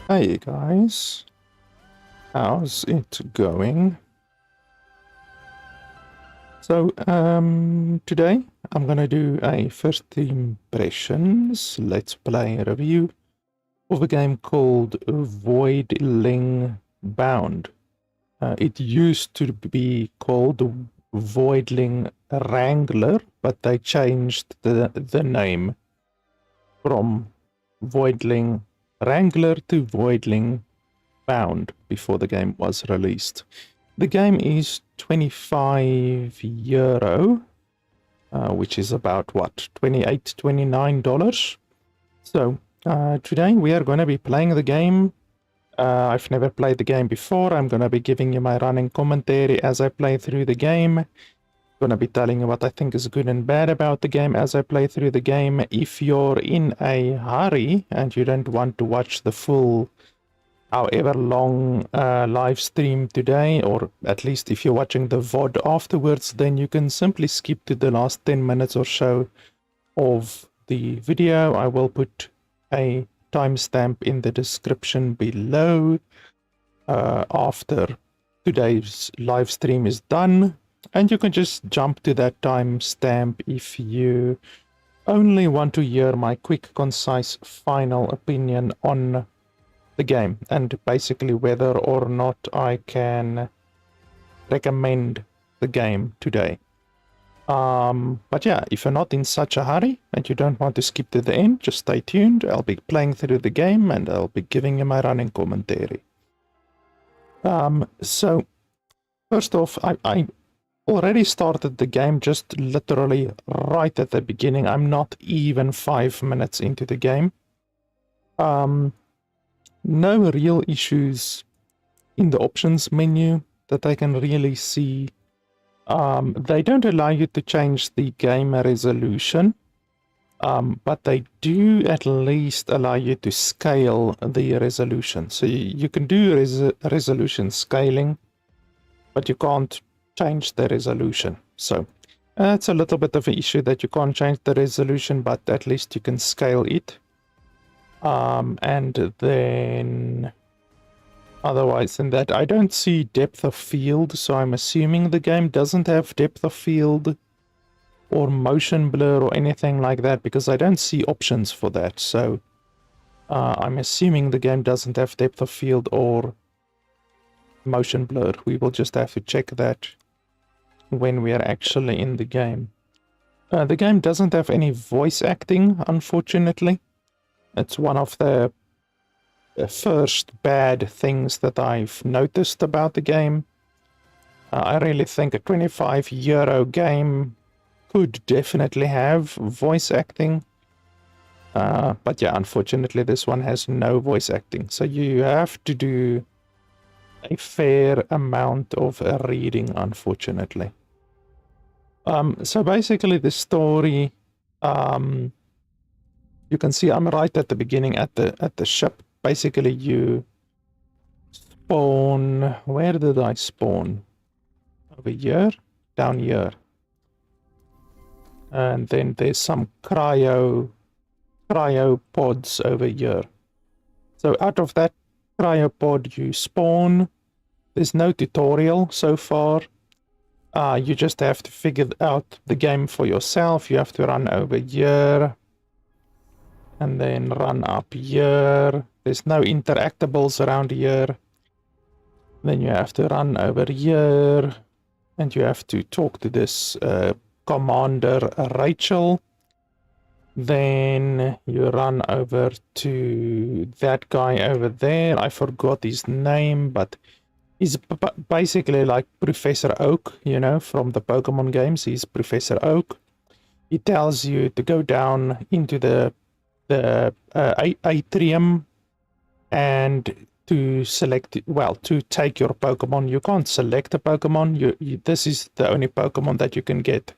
Hey guys, how's it going? So, today I'm gonna do a first impressions let's play review of a game called Voidling Bound. It used to be called Voidling Wrangler, but they changed the name from Voidling Wrangler to Voidling Bound before the game was released. The game is €25, which is about what, $28, $29. So today we are going to be playing the game. I've never played the game before. I'm going to be giving you my running commentary as I play through the game. Going to be telling you what I think is good and bad about the game as I play through the game. If you're in a hurry and you don't want to watch the full however long live stream today, or at least if you're watching the VOD afterwards, then you can simply skip to the last 10 minutes or so of the video. I will put a timestamp in the description below after today's live stream is done, and you can just jump to that timestamp if you only want to hear my quick, concise, final opinion on the game and basically whether or not I can recommend the game today. But yeah, if you're not in such a hurry and you don't want to skip to the end, just stay tuned. I'll be playing through the game and I'll be giving you my running commentary. So first off, I already started the game just literally right at the beginning. I'm not even 5 minutes into the game. No real issues in the options menu that I can really see. They don't allow you to change the game resolution, but they do at least allow you to scale the resolution. So you can do resolution scaling, but you can't change the resolution. So that's a little bit of an issue that you can't change the resolution, but at least you can scale it. And then otherwise than that, I don't see depth of field, so I'm assuming the game doesn't have depth of field or motion blur or anything like that, because I don't see options for that. So I'm assuming the game doesn't have depth of field or motion blur. We will just have to check that when we are actually in the game. The game doesn't have any voice acting, unfortunately. It's one of the first bad things that I've noticed about the game. I really think a €25 game could definitely have voice acting. But yeah, unfortunately this one has no voice acting. So you have to do a fair amount of reading, unfortunately. So basically the story, you can see I'm right at the beginning at the ship. Basically, you spawn. Where did I spawn? Over here, down here, and then there's some cryo pods over here. So out of that cryopod, you spawn. There's no tutorial so far. You just have to figure out the game for yourself. You have to run over here. And then run up here. There's no interactables around here. Then you have to run over here. And you have to talk to this commander, Rachel. Then you run over to that guy over there. I forgot his name, but he's basically like Professor Oak, you know, from the Pokemon games. He's Professor Oak. He tells you to go down into the atrium and to select, well, to take your Pokemon. You can't select a Pokemon. This is the only Pokemon that you can get.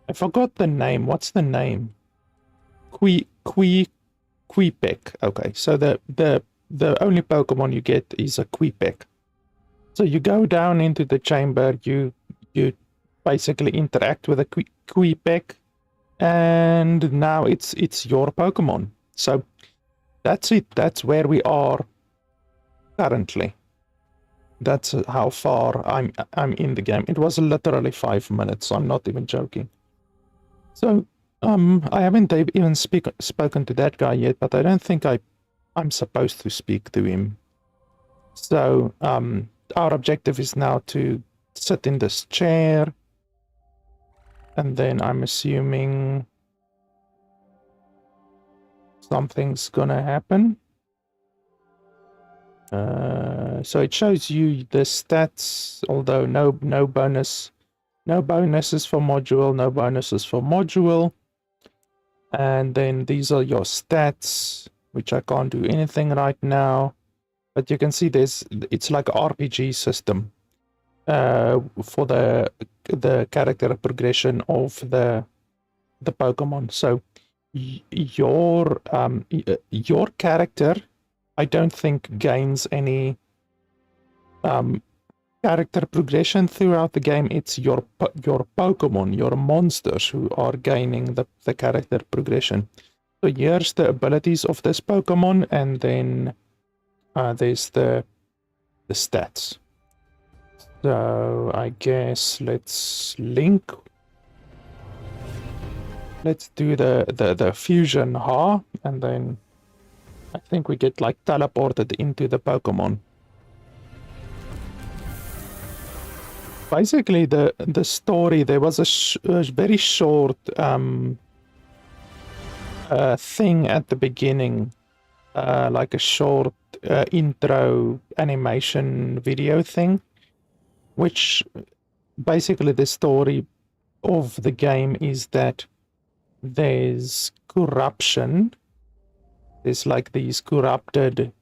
I forgot the name. What's the name? Queepeck. Okay, so the only Pokemon you get is a Queepeck. So you go down into the chamber. You basically interact with a Queepeck. And now it's your Pokemon. So that's it. That's where we are currently. That's how far I'm in the game. It was literally 5 minutes. I'm not even joking. So I haven't even spoken to that guy yet, but I don't think I'm supposed to speak to him. So our objective is now to sit in this chair, and then I'm assuming something's gonna happen. So it shows you the stats, although no bonuses for module, no bonuses for module. And then these are your stats, which I can't do anything right now. But you can see it's like an RPG system for the character progression of the Pokemon. So your character, I don't think gains any character progression throughout the game. It's your Pokemon, your monsters, who are gaining the character progression. So here's the abilities of this Pokemon, and then there's the stats. So I guess let's link. Let's do the fusion and then I think we get like teleported into the Pokemon. Basically, the story, there was a very short thing at the beginning, like a short intro animation video thing, which basically the story of the game is that there's corruption. There's like these corrupted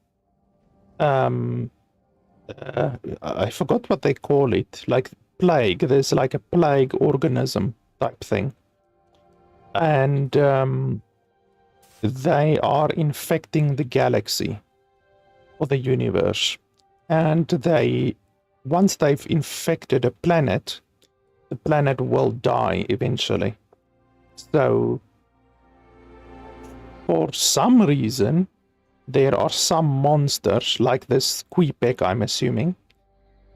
I forgot what they call it, like plague. There's like a plague organism type thing, and they are infecting the galaxy or the universe, and once they've infected a planet, the planet will die eventually. So for some reason, there are some monsters, like this Queepec, I'm assuming,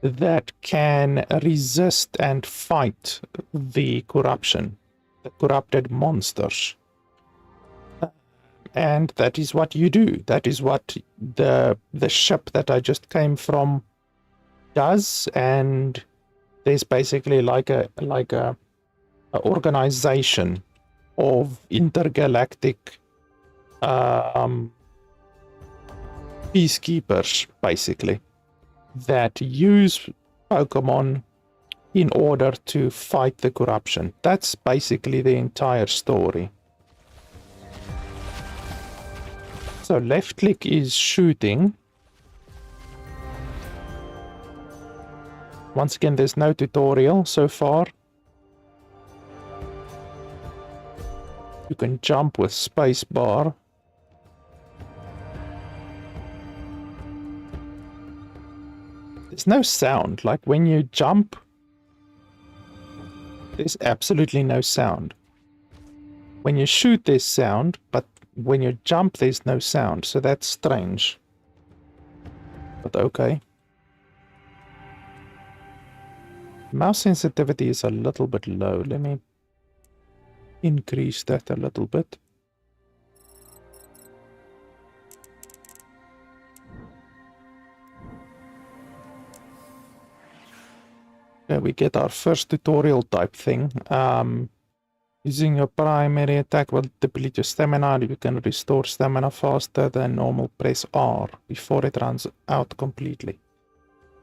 that can resist and fight the corruption, the corrupted monsters. And that is what you do. That is what the ship that I just came from does. And there's basically like a organization of intergalactic peacekeepers, basically, that use Pokemon in order to fight the corruption. That's basically the entire story. So left click is shooting. Once again, there's no tutorial so far. You can jump with spacebar. There's no sound. Like when you jump, there's absolutely no sound. When you shoot, there's sound, but when you jump, there's no sound. So that's strange. But okay. Mouse sensitivity is a little bit low. Let me increase that a little bit. Okay, we get our first tutorial type thing. Using your primary attack will deplete your stamina. You can restore stamina faster than normal. Press R before it runs out completely.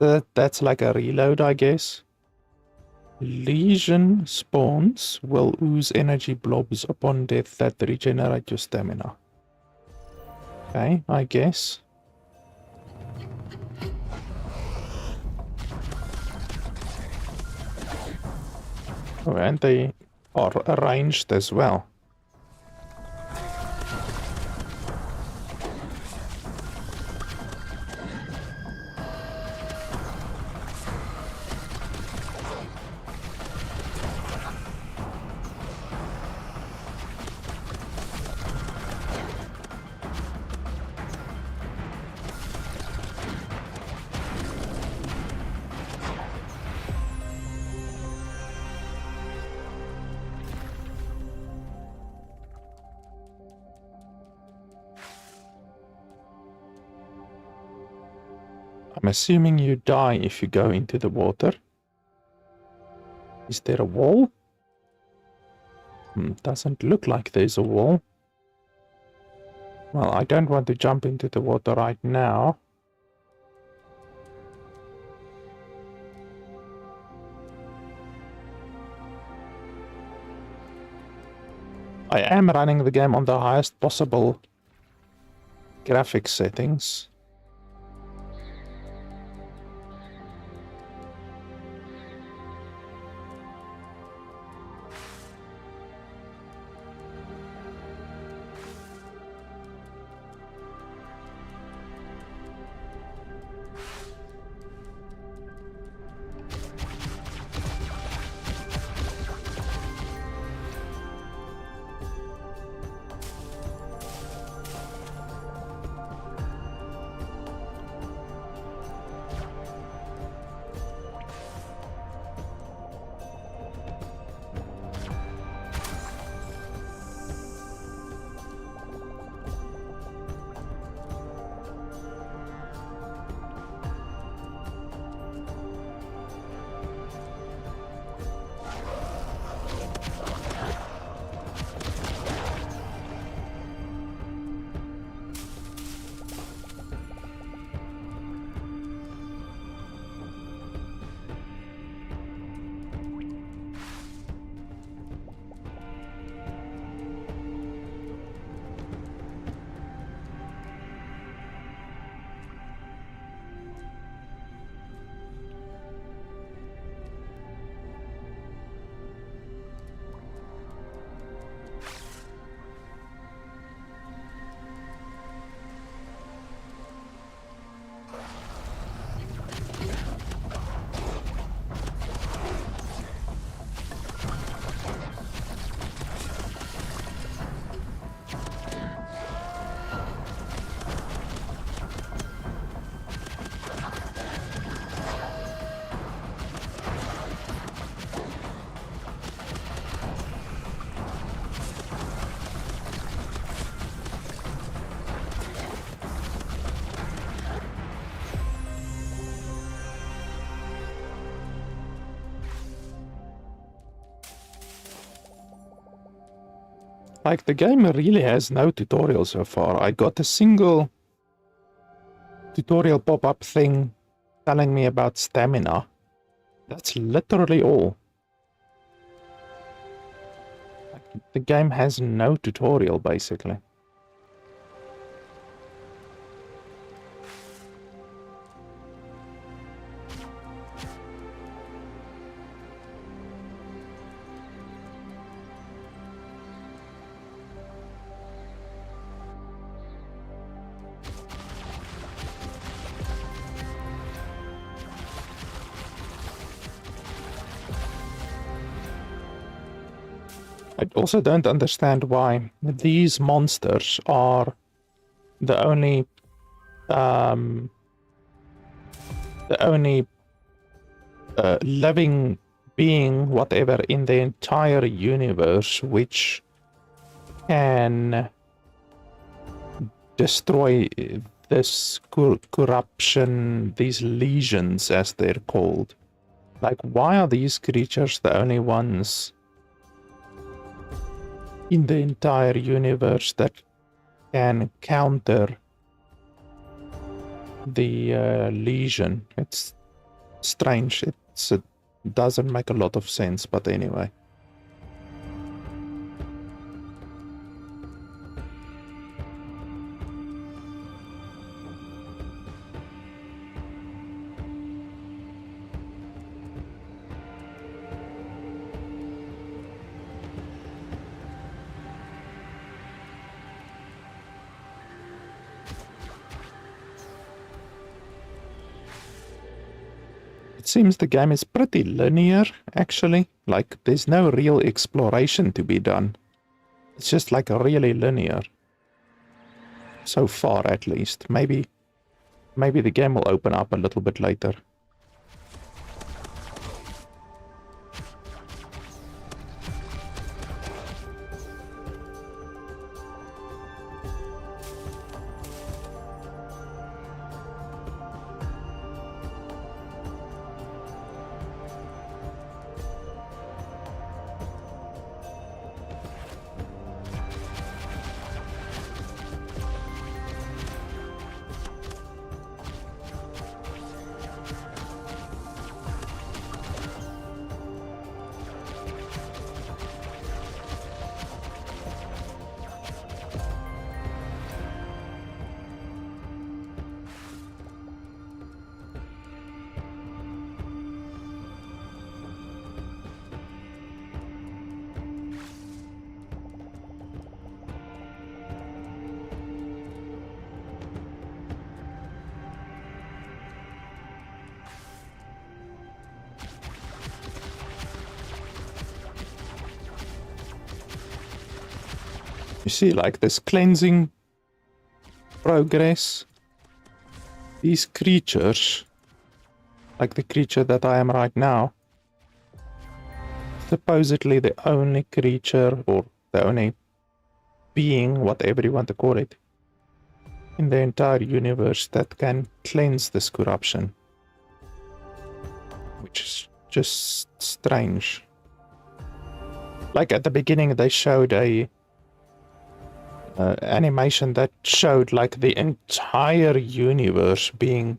That's like a reload, I guess. Lesion spawns will ooze energy blobs upon death that regenerate your stamina. Okay, I guess. Oh, and they are arranged as well. I'm assuming you die if you go into the water. Is there a wall? Doesn't look like there's a wall. Well, I don't want to jump into the water right now. I am running the game on the highest possible graphics settings. Like, the game really has no tutorial so far. I got a single tutorial pop-up thing telling me about stamina. That's literally all. Like, the game has no tutorial, basically. I also don't understand why these monsters are the only living being, whatever, in the entire universe which can destroy this corruption, these lesions as they're called. Like, why are these creatures the only ones in the entire universe that can counter the lesion? It's strange. It doesn't make a lot of sense, but anyway. It seems the game is pretty linear, actually. Like, there's no real exploration to be done. It's just like really linear. So far, at least. Maybe the game will open up a little bit later. You see, like this cleansing progress. These creatures, like the creature that I am right now, supposedly the only creature or the only being, whatever you want to call it, in the entire universe that can cleanse this corruption. Which is just strange. Like at the beginning they showed a animation that showed like the entire universe being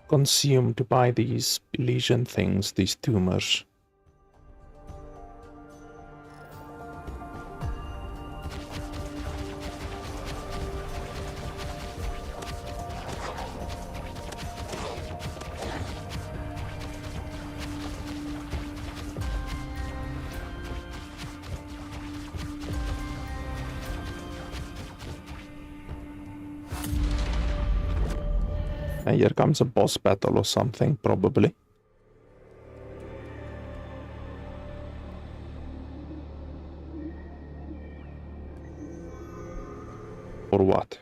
consumed by these lesion things, these tumors. And here comes a boss battle or something, probably. Or what?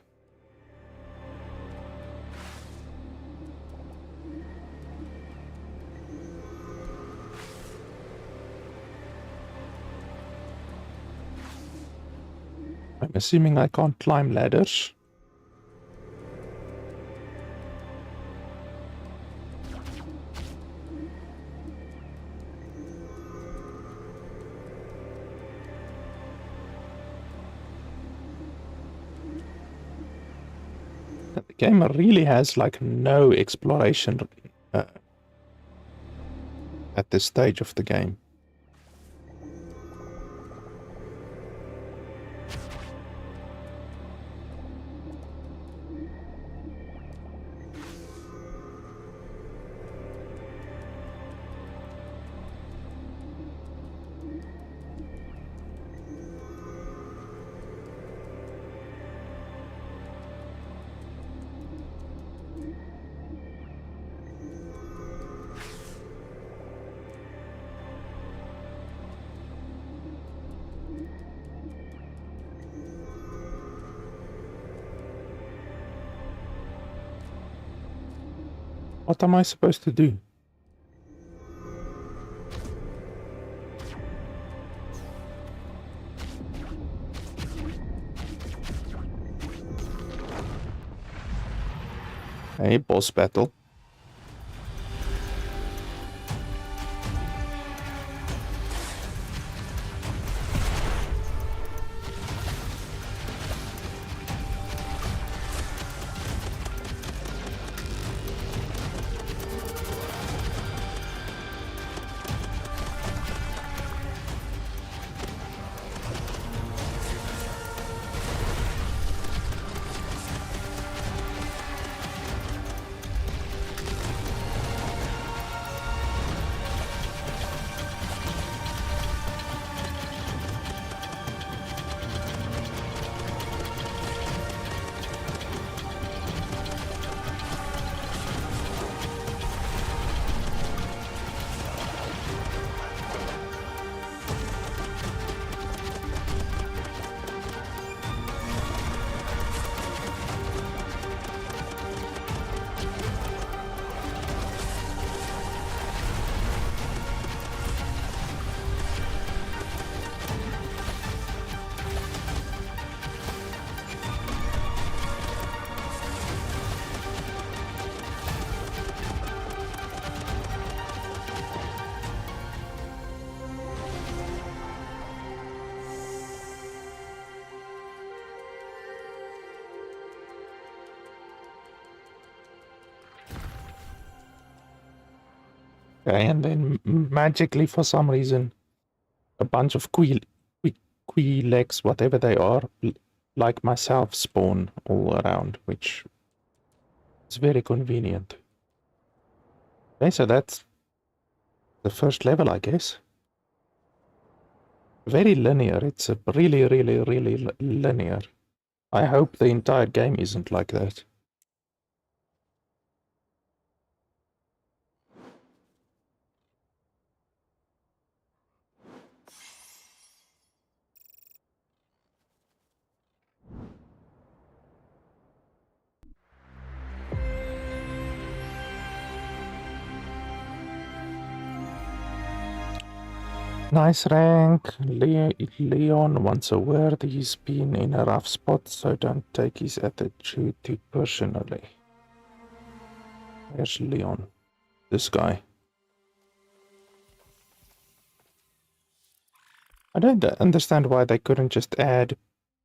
I'm assuming I can't climb ladders. The game really has like no exploration at this stage of the game. What am I supposed to do? A boss battle. Okay, and then magically, for some reason, a bunch of legs, whatever they are, like myself, spawn all around, which is very convenient. Okay, so that's the first level, I guess. Very linear. It's a really linear. I hope the entire game isn't like that. Nice rank. Leon wants a word. He's been in a rough spot, so don't take his attitude too personally. Where's Leon? This guy. I don't understand why they couldn't just add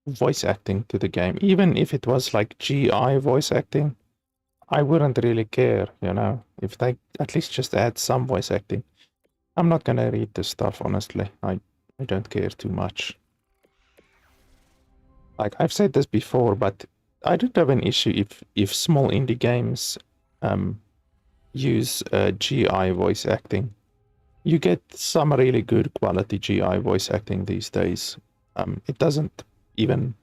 voice acting to the game. Even if it was like GI voice acting, I wouldn't really care, you know, if they at least just add some voice acting. I'm not gonna read this stuff, honestly. I don't care too much. Like, I've said this before, but I don't have an issue if small indie games use GI voice acting. You get some really good quality GI voice acting these days. It doesn't even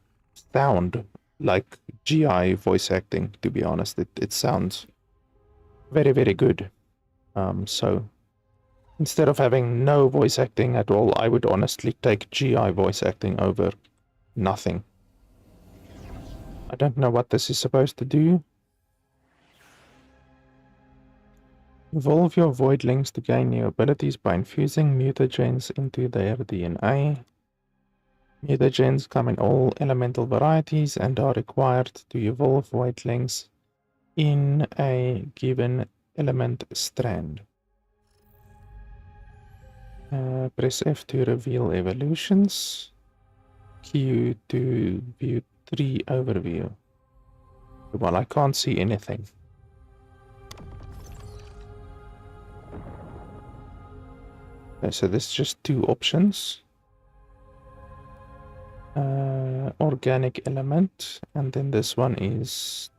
sound like GI voice acting, to be honest. It sounds very, very good. So instead of having no voice acting at all, I would honestly take GI voice acting over nothing. I don't know what this is supposed to do. Evolve your voidlings to gain new abilities by infusing mutagens into their DNA. Mutagens come in all elemental varieties and are required to evolve voidlings in a given element strand. Press F to reveal evolutions. Q to view tree overview. Well, I can't see anything. Okay, so there's just two options. Organic element, and then this one is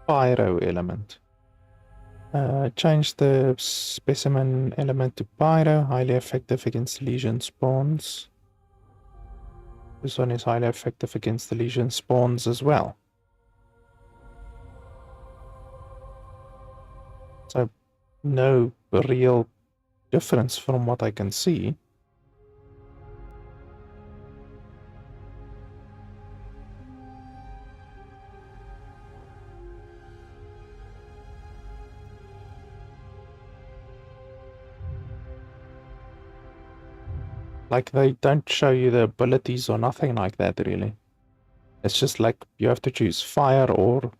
pyro element. Change the specimen element to pyro, highly effective against lesion spawns. This one is highly effective against the lesion spawns as well. So no real difference from what I can see. Like, they don't show you the abilities or nothing like that, really. It's just like you have to choose fire or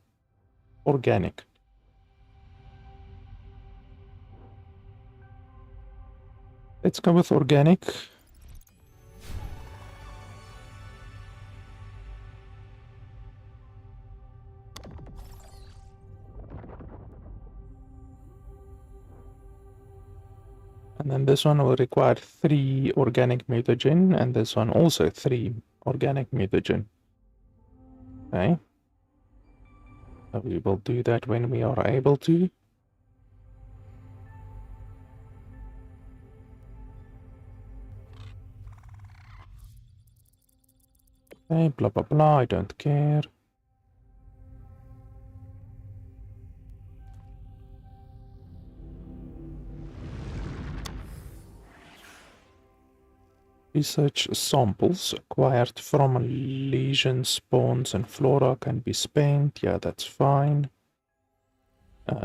organic. Let's go with organic. And then this one will require 3 organic mutagen, and this one also 3 organic mutagen. Okay. So we will do that when we are able to. Okay, blah blah blah, I don't care. Research samples acquired from lesion spawns and flora can be spent. Yeah, that's fine.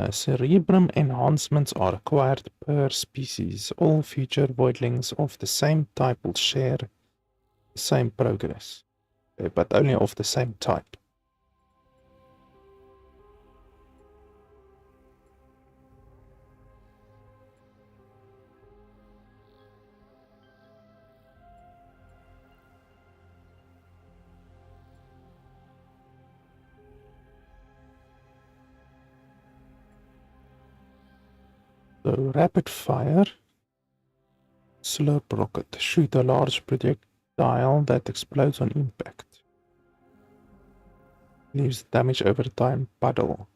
Cerebrum enhancements are acquired per species. All future voidlings of the same type will share the same progress, but only of the same type. So rapid fire, slurp rocket, shoot a large projectile that explodes on impact. Leaves damage over time, puddle.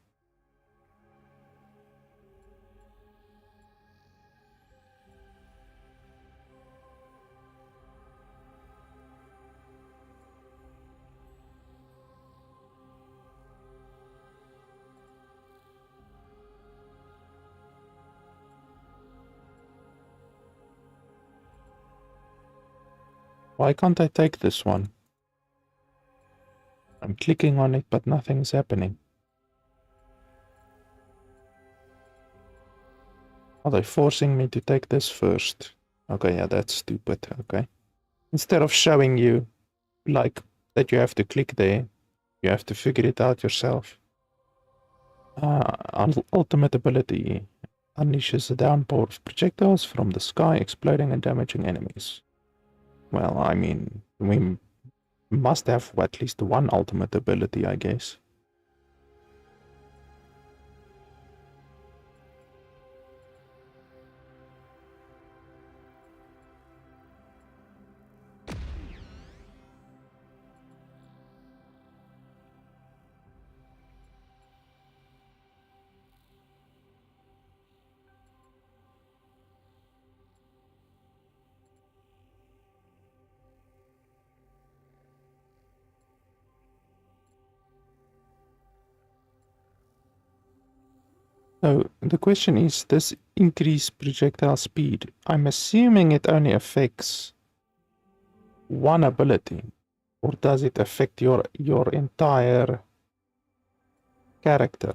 Why can't I take this one? I'm clicking on it, but nothing's happening. Are they forcing me to take this first? Okay, yeah, that's stupid. Okay. Instead of showing you, like, that you have to click there, you have to figure it out yourself. Ultimate ability unleashes a downpour of projectiles from the sky, exploding and damaging enemies. Well, I mean, we must have at least one ultimate ability, I guess. So the question is, this increased projectile speed, I'm assuming it only affects one ability, or does it affect your entire character?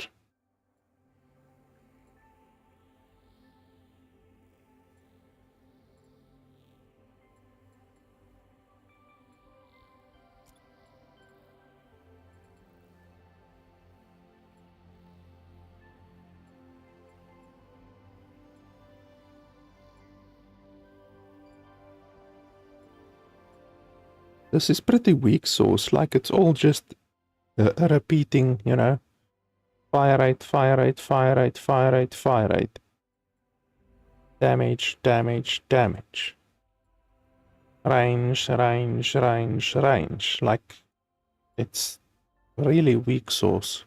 This is pretty weak source, like it's all just repeating, you know, fire rate, fire rate, fire rate, fire rate, fire rate. Damage, damage, damage. Range, range, range, range. Like, it's really weak source.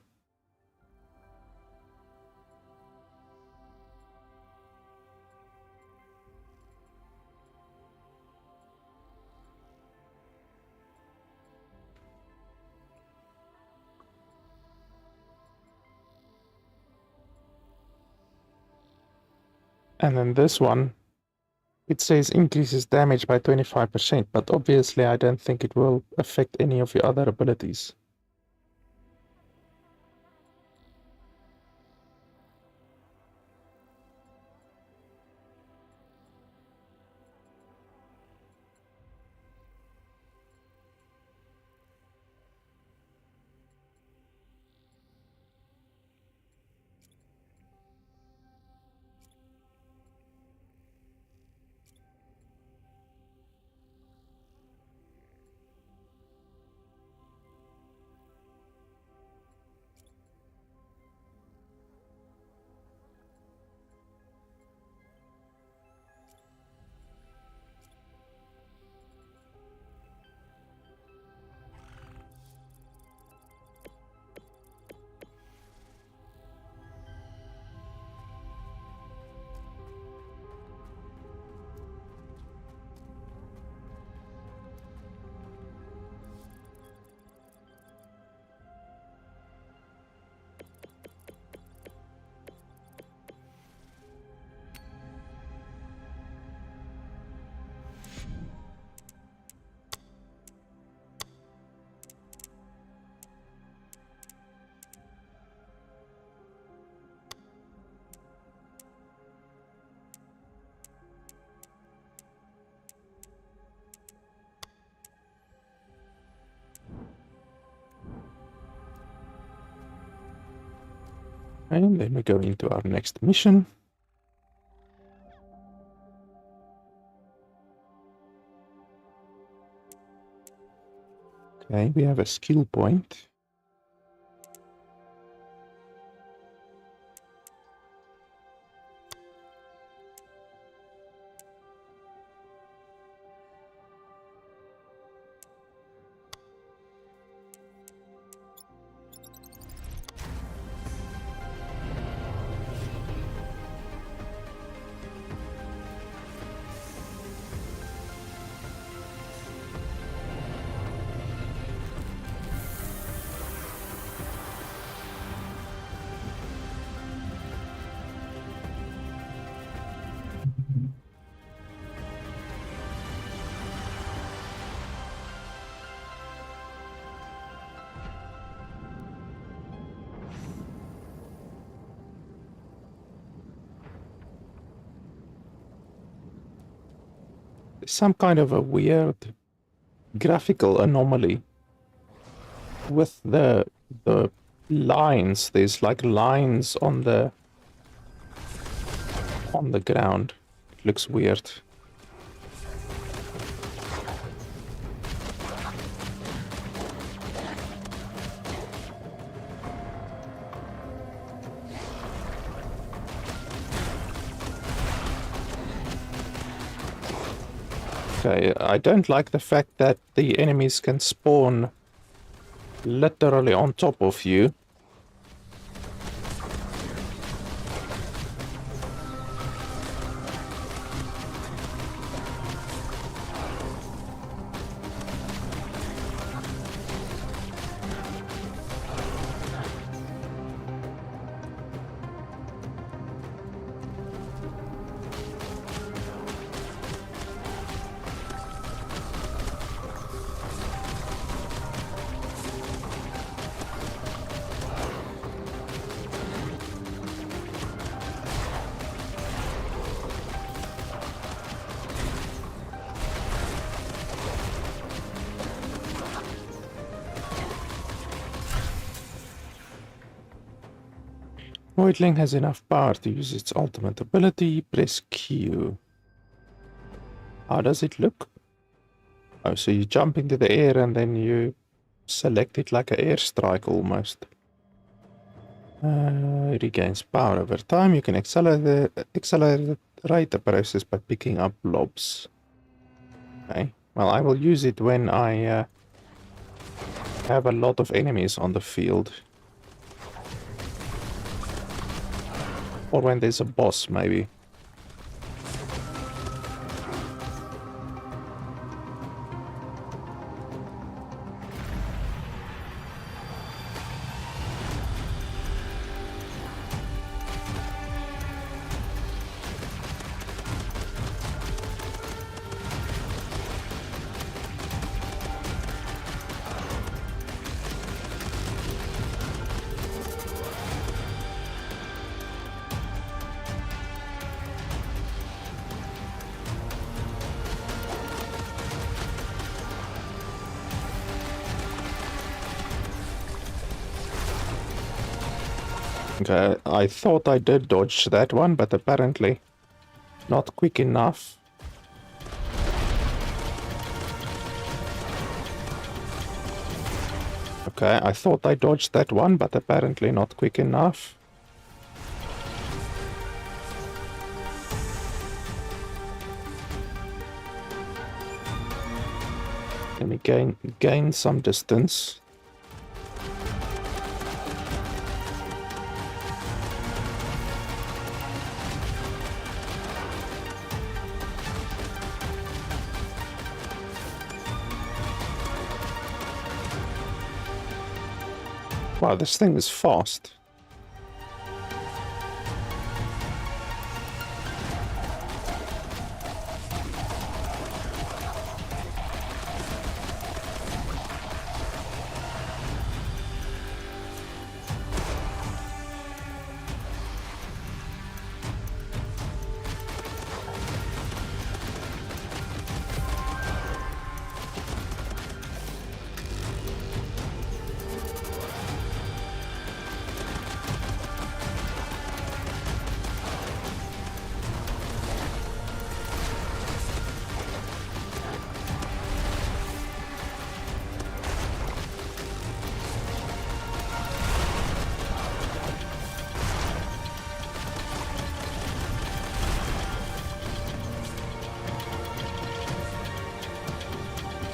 And then this one, it says increases damage by 25%, but obviously I don't think it will affect any of your other abilities. And then we go into our next mission. Okay, we have a skill point. some kind of a weird graphical anomaly with the lines. There's like lines on the ground. It looks weird. Okay, I don't like the fact that the enemies can spawn literally on top of you. Voidling has enough power to use its ultimate ability. Press Q. How does it look? Oh, so you jump into the air and then you select it like an airstrike almost. Regains power over time. You can accelerate the process by picking up blobs. Okay. Well, I will use it when I have a lot of enemies on the field. Or when there's a boss, maybe. Okay, I thought I did dodge that one, but apparently not quick enough. Okay, I thought I dodged that one, but apparently not quick enough. Let me gain some distance. Wow, this thing is fast.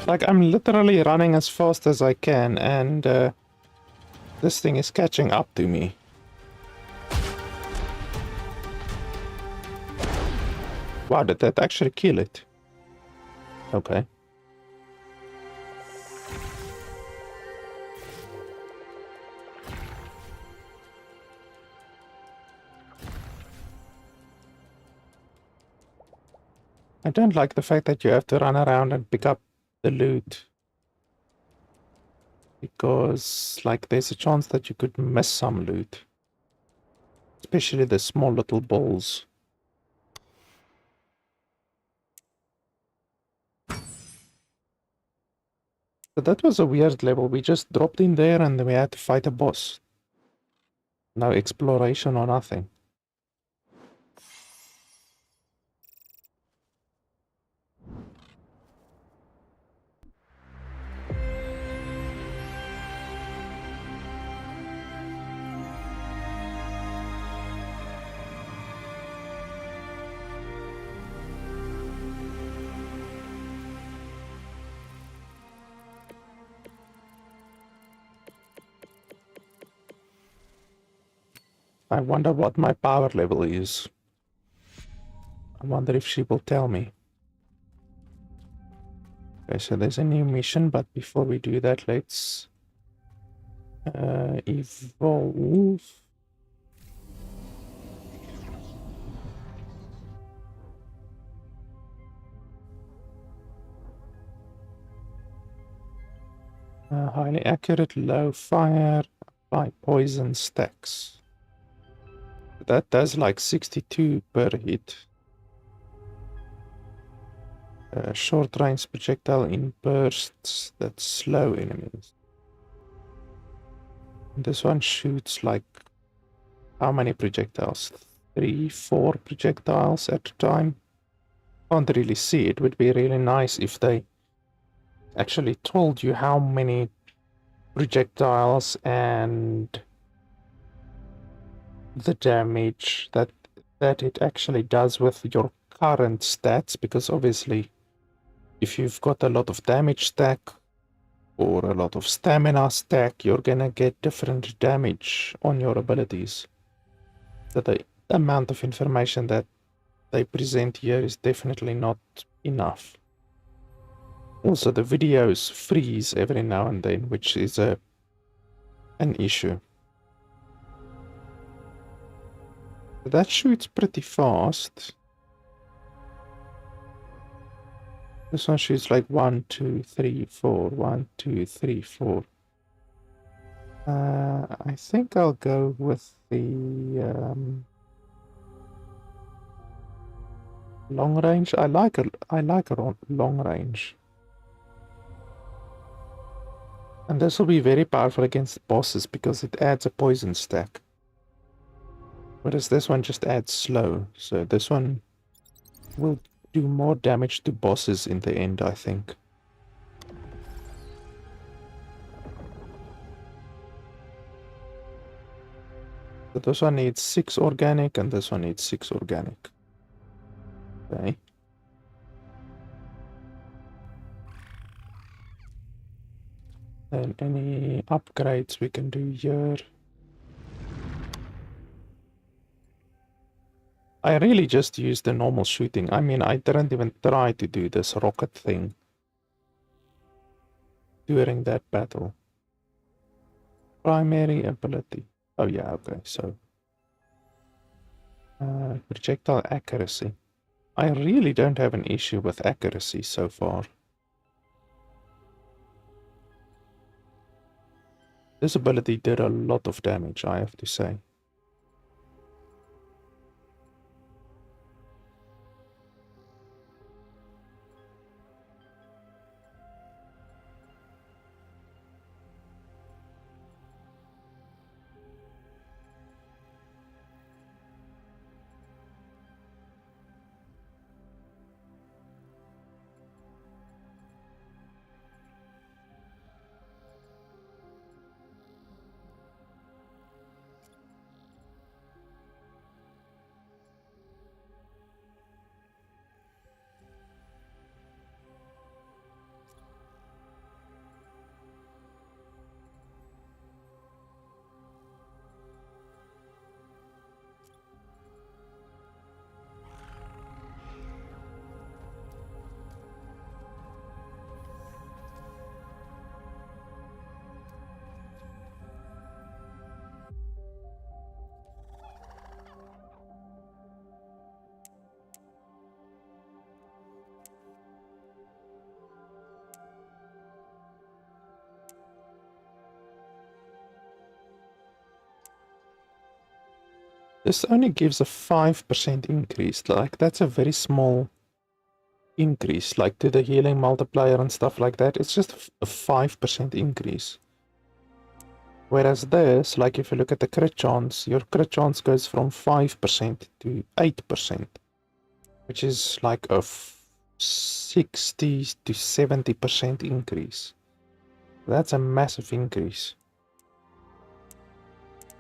Like, I'm literally running as fast as I can, and this thing is catching up to me. Wow, did that actually kill it? Okay. I don't like the fact that you have to run around and pick up the loot. Because, like, there's a chance that you could miss some loot. Especially the small little balls. So that was a weird level. We just dropped in there and we had to fight a boss. No exploration or nothing. I wonder what my power level is. I wonder if she will tell me. Okay, so there's a new mission, but before we do that, let's evolve. Highly accurate, low fire, by poison stacks. That does like 62 per hit. Short range projectile in bursts that slow enemies. This one shoots like how many projectiles? 3, 4 projectiles at a time. Can't really see. It would be really nice if they actually told you how many projectiles and the damage that it actually does with your current stats, because obviously if you've got a lot of damage stack or a lot of stamina stack, you're gonna get different damage on your abilities. So the amount of information that they present here is definitely not enough. Also, the videos freeze every now and then, which is an issue. That shoots pretty fast. This one shoots like 1, 2, 3, 4, 1, 2, 3, 4. I think I'll go with the long range. I like a long range. And this will be very powerful against bosses because it adds a poison stack. Whereas this one just adds slow. So this one will do more damage to bosses in the end, I think. So this one needs 6 organic and this one needs 6 organic. Okay. And any upgrades we can do here. I really just used the normal shooting. I mean, I didn't even try to do this rocket thing during that battle. Primary ability. Oh yeah, okay, so projectile accuracy. I really don't have an issue with accuracy so far. This ability did a lot of damage, I have to say. This only gives a 5% increase. Like, that's a very small increase, like to the healing multiplier and stuff like that. It's just a 5% increase. Whereas this, like if you look at the crit chance, your crit chance goes from 5% to 8%, which is like a 60 to 70% increase. That's a massive increase.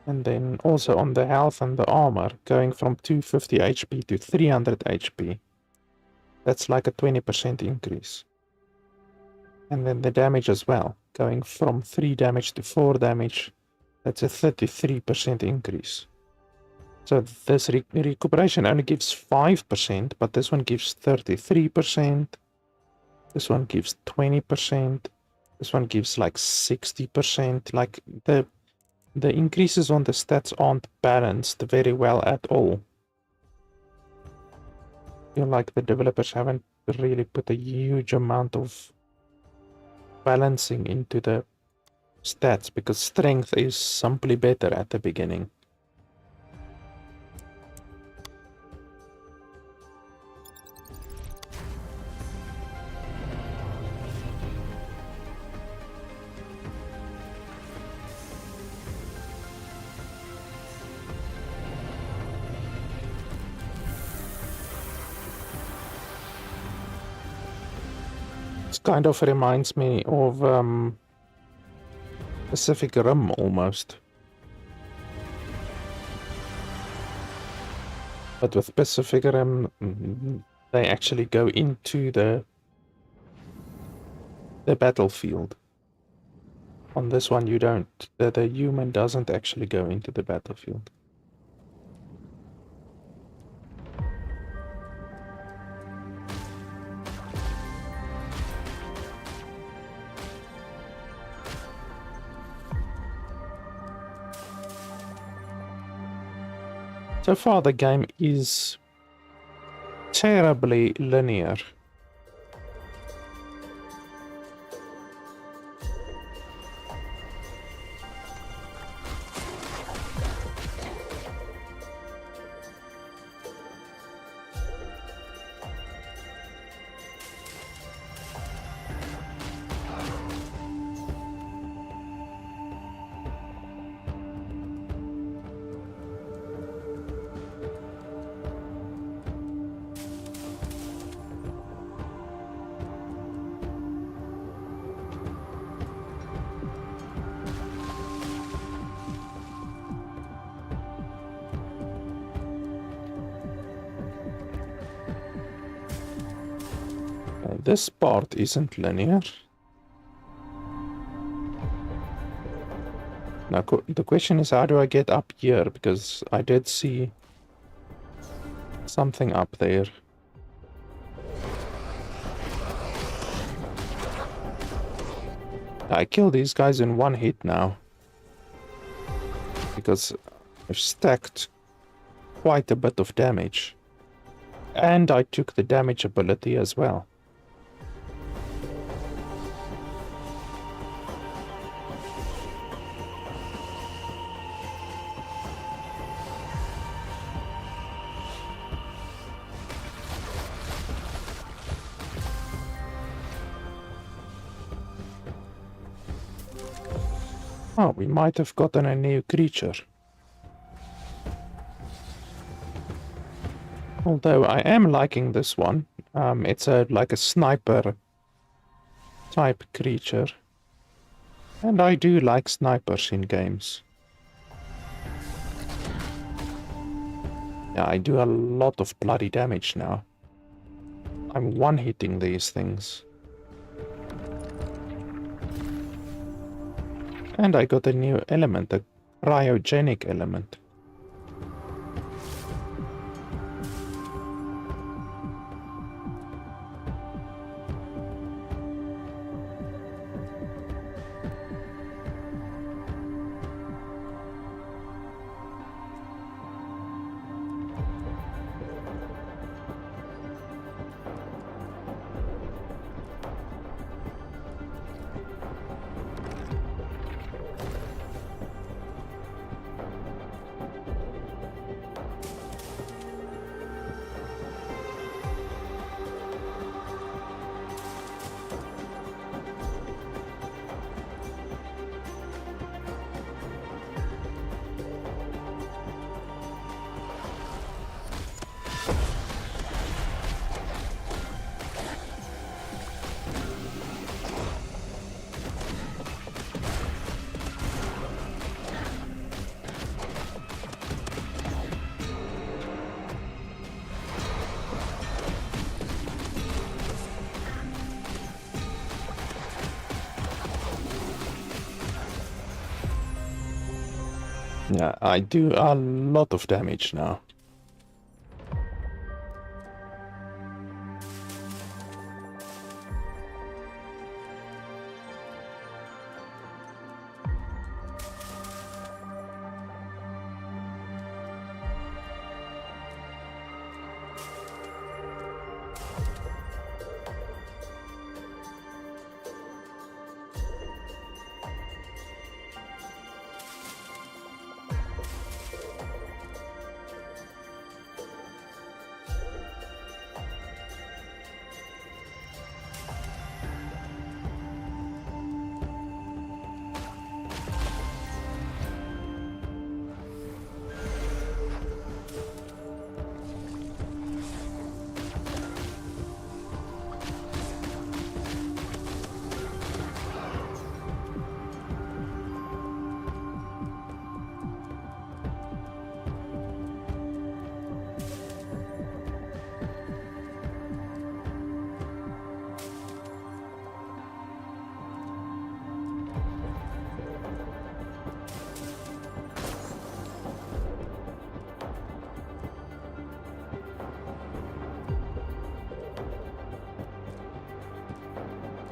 And then also on the health and the armor, going from 250 HP to 300 HP. That's like a 20% increase. And then the damage as well, going from 3 damage to 4 damage. That's a 33% increase. So this recuperation only gives 5%, but this one gives 33%. This one gives 20%. This one gives like 60%. Like the increases on the stats aren't balanced very well at all. I feel like the developers haven't really put a huge amount of balancing into the stats, because strength is simply better at the beginning. Kind of reminds me of Pacific Rim almost. But with Pacific Rim, they actually go into the battlefield. On this one you don't. The human doesn't actually go into the battlefield. So far the game is terribly linear. This part isn't linear. Now the question is, how do I get up here? Because I did see something up there. I kill these guys in one hit now, because I've stacked quite a bit of damage. And I took the damage ability as well. Oh, we might have gotten a new creature. Although I am liking this one. It's like a sniper type creature. And I do like snipers in games. Yeah, I do a lot of bloody damage now. I'm one-hitting these things. And I got a new element, a cryogenic element. Yeah, I do a lot of damage now.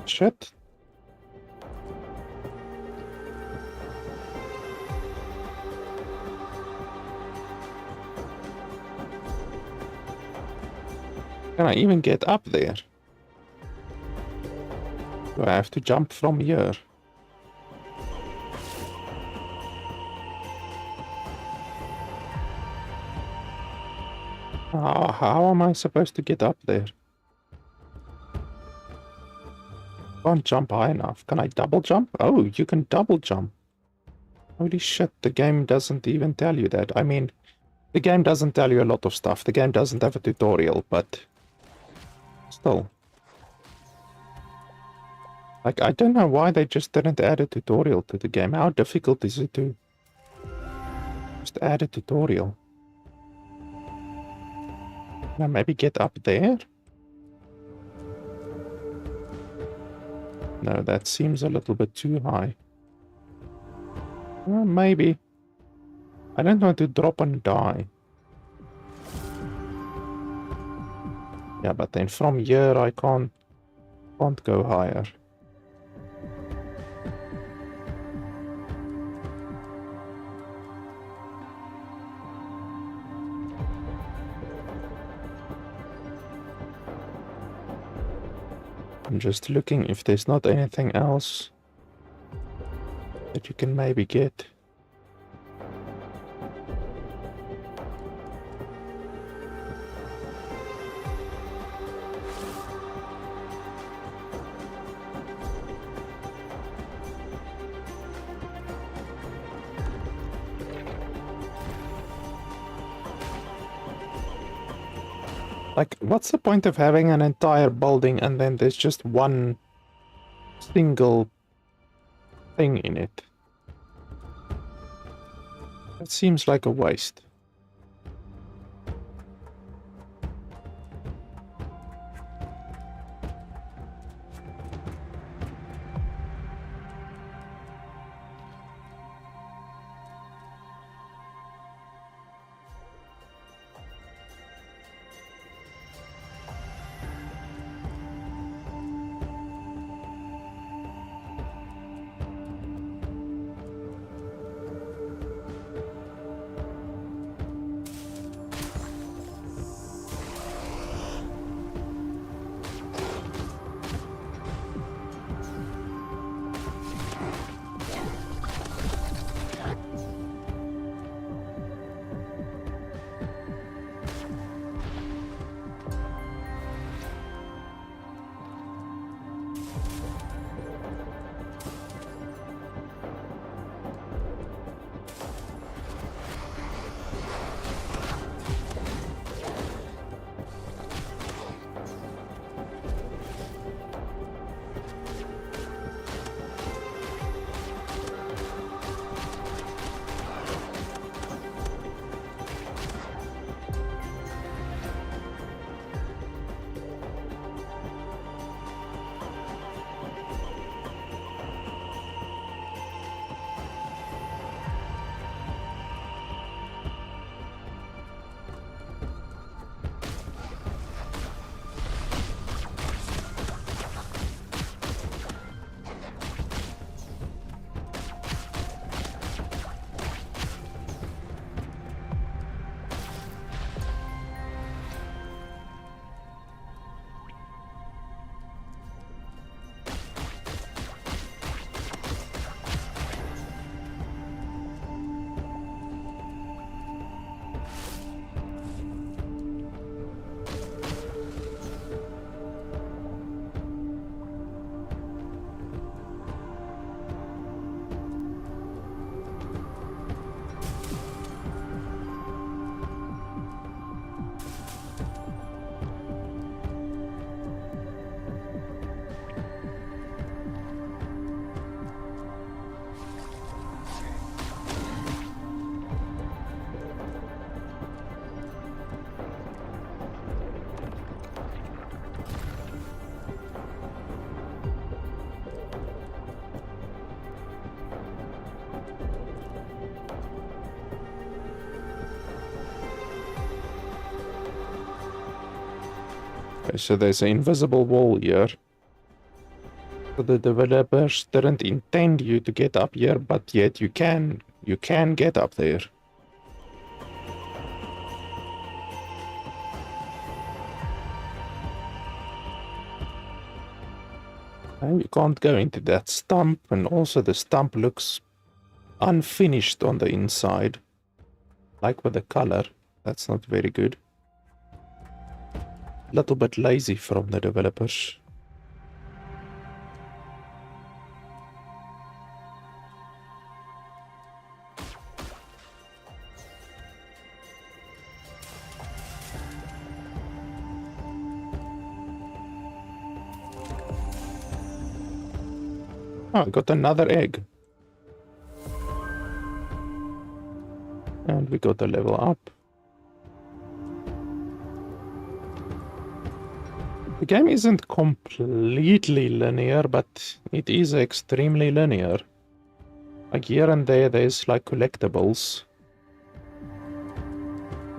Shit. Can I even get up there? Do I have to jump from here? How am I supposed to get up there? Can't jump high enough. Can I double jump? Oh, you can double jump. Holy shit, the game doesn't even tell you that. I mean, the game doesn't tell you a lot of stuff. The game doesn't have a tutorial, but still. Like, I don't know why they just didn't add a tutorial to the game. How difficult is it to just add a tutorial? Can I maybe get up there? No, that seems a little bit too high. Well, maybe. I don't want to drop and die. Yeah, but then from here I can't go higher. I'm just looking if there's not anything else that you can maybe get. Like, what's the point of having an entire building and then there's just one single thing in it? That seems like a waste. Okay, so there's an invisible wall here. So the developers didn't intend you to get up here, but yet you can get up there. And you can't go into that stump, and also the stump looks unfinished on the inside. Like with the color, that's not very good. A little bit lazy from the developers. Oh, I got another egg. And we got a level up. The game isn't completely linear, but it is extremely linear. Like here and there's like collectibles.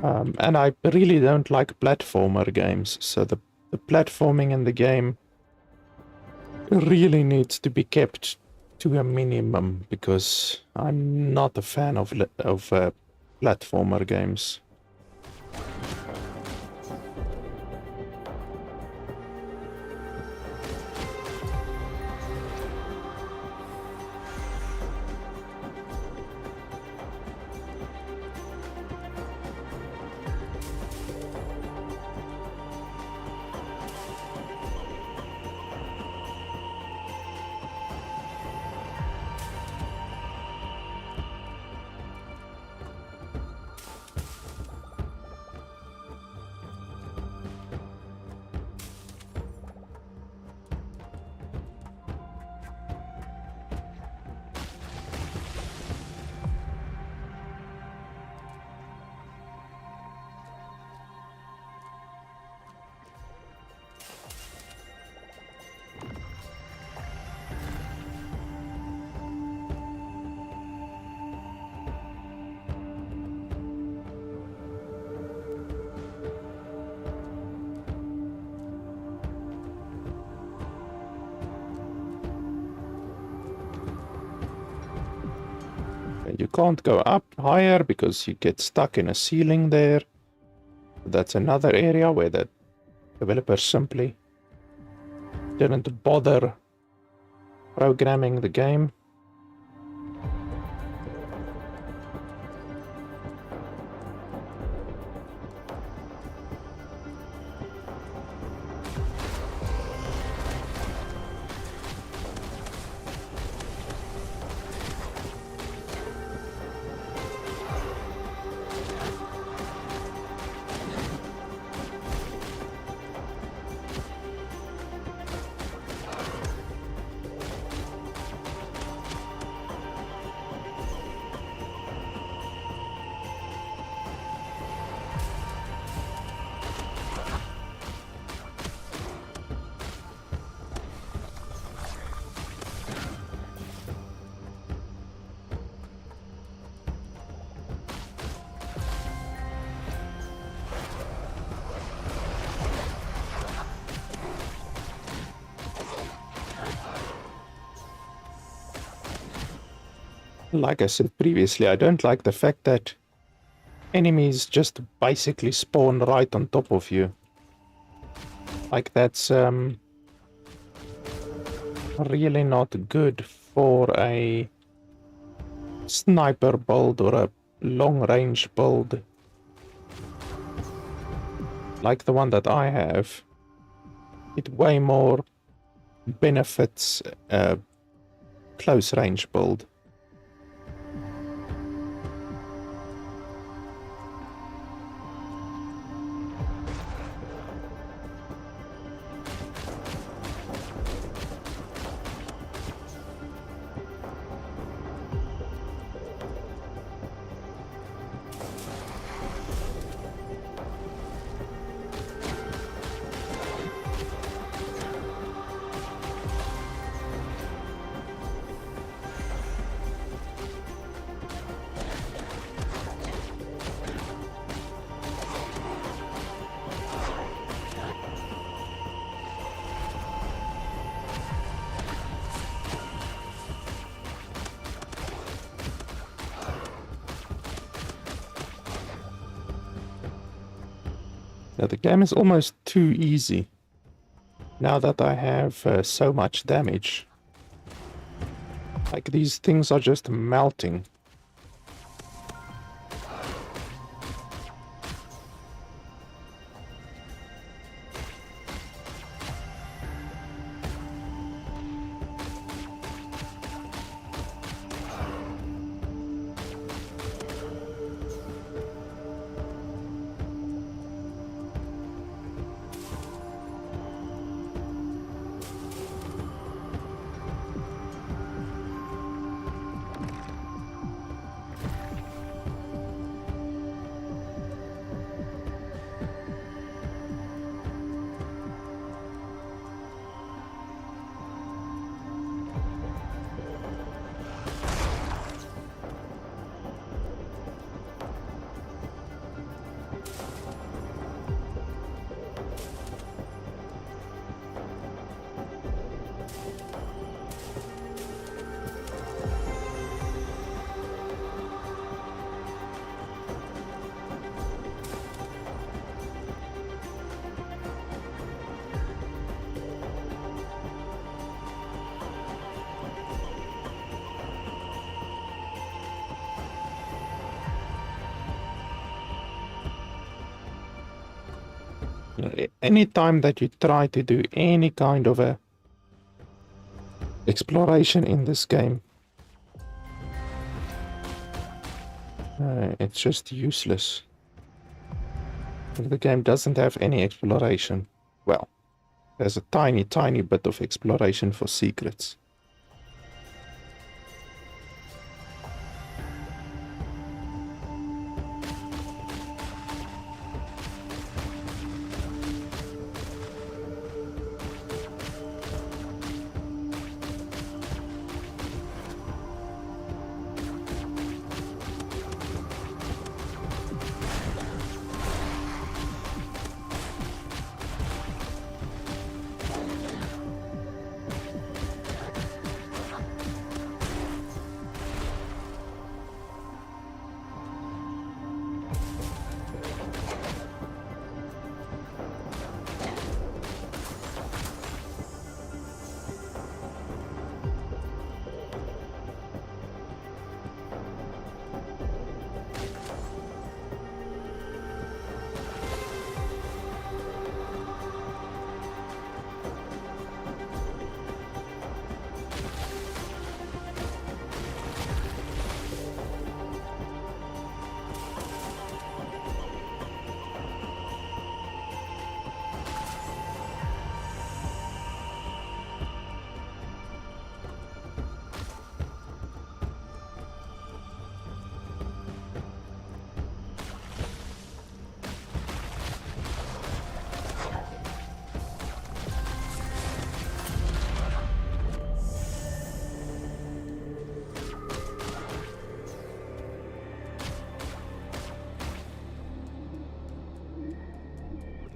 And I really don't like platformer games, so the platforming in the game really needs to be kept to a minimum, because I'm not a fan of platformer games. You can't go up higher because you get stuck in a ceiling there. That's another area where the developers simply didn't bother programming the game. Like I said previously, I don't like the fact that enemies just basically spawn right on top of you. Like that's really not good for a sniper build or a long range build like the one that I have. It way more benefits a close range build. Now the game is almost too easy. Now that I have so much damage. Like these things are just melting. Any time that you try to do any kind of a exploration in this game, it's just useless. The game doesn't have any exploration. Well, there's a tiny bit of exploration for secrets.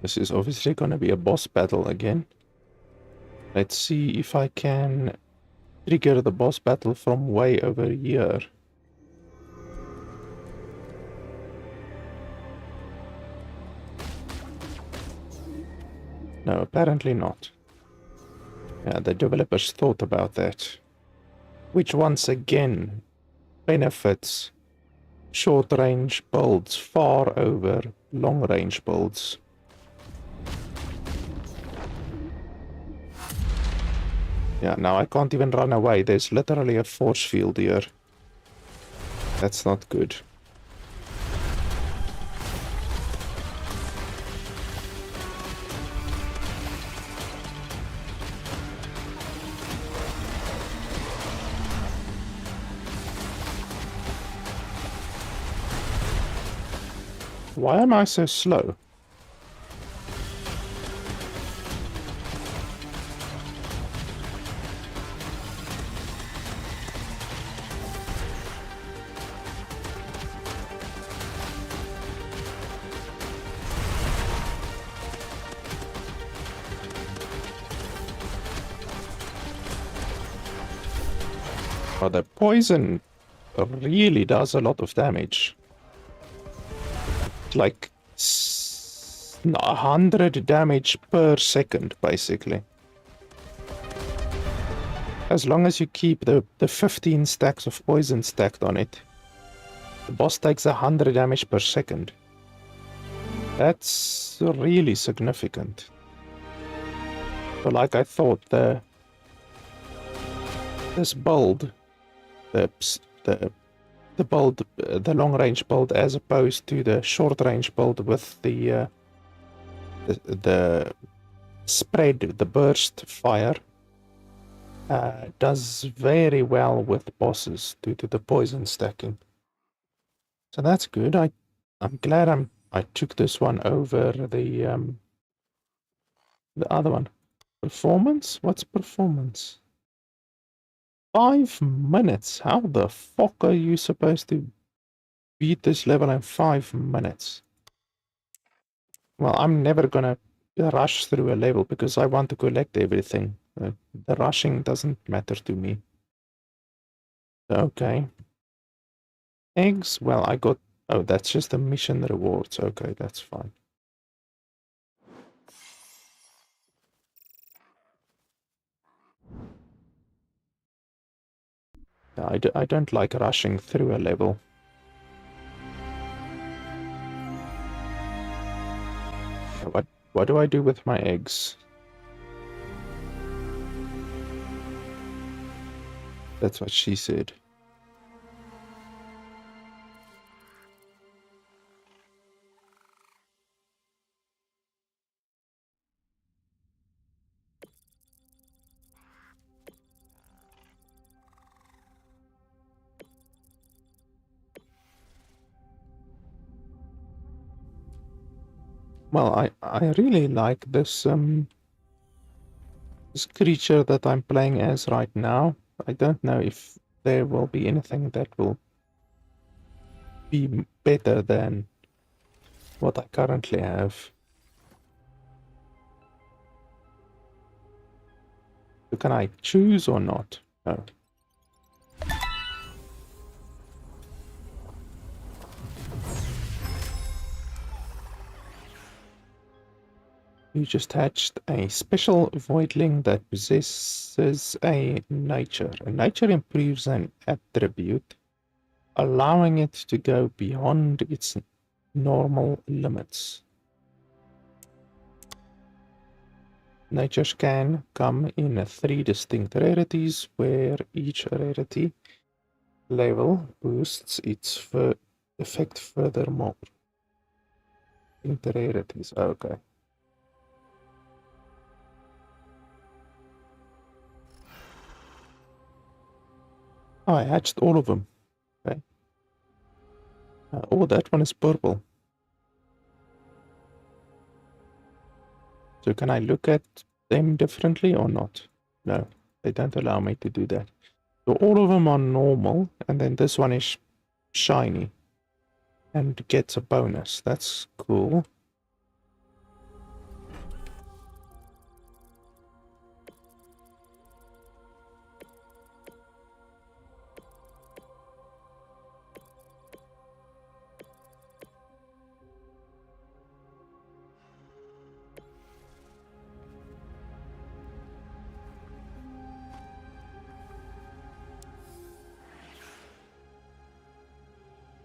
This is obviously going to be a boss battle again. Let's see if I can trigger the boss battle from way over here. No, apparently not. Yeah, the developers thought about that. Which once again benefits short-range builds far over long-range builds. Yeah, now I can't even run away. There's literally a force field here. That's not good. Why am I so slow? Oh, the poison really does a lot of damage. Like 100 damage per second, basically. As long as you keep the 15 stacks of poison stacked on it, the boss takes 100 damage per second. That's really significant. So like I thought, this build, the build, the long range build, as opposed to the short range build with the spread, the burst fire, does very well with bosses due to the poison stacking. So that's good. I'm glad I took this one over the other one. Performance? What's performance? 5 minutes. How the fuck are you supposed to beat this level in 5 minutes? Well, I'm never gonna rush through a level because I want to collect everything. The rushing doesn't matter to me. Okay. Eggs? Well, I got... Oh, that's just the mission rewards. Okay, that's fine. I don't like rushing through a level. What do I do with my eggs? That's what she said. Well, I really like this this creature that I'm playing as right now. I don't know if there will be anything that will be better than what I currently have. So can I choose or not? No. You just hatched a special voidling that possesses a nature. A nature improves an attribute, allowing it to go beyond its normal limits. Natures can come in 3 distinct rarities, where each rarity level boosts its effect furthermore. Into rarities, okay. Oh, I hatched all of them. Okay. Oh, that one is purple. So can I look at them differently or not? No, they don't allow me to do that. So all of them are normal, and then this one is shiny and gets a bonus. That's cool.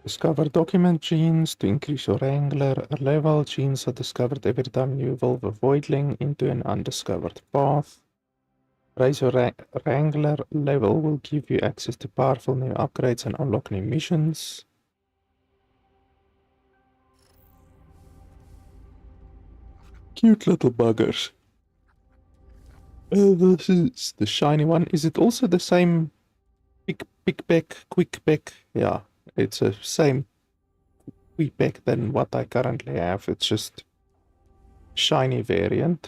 Discover document genes to increase your Wrangler level. Genes are discovered every time you evolve a Voidling into an undiscovered path. Raise your Wrangler level will give you access to powerful new upgrades and unlock new missions. Cute little buggers. This is the shiny one. Is it also the same pick peck, quick peck? Yeah. It's the same quick than what I currently have. It's just shiny variant.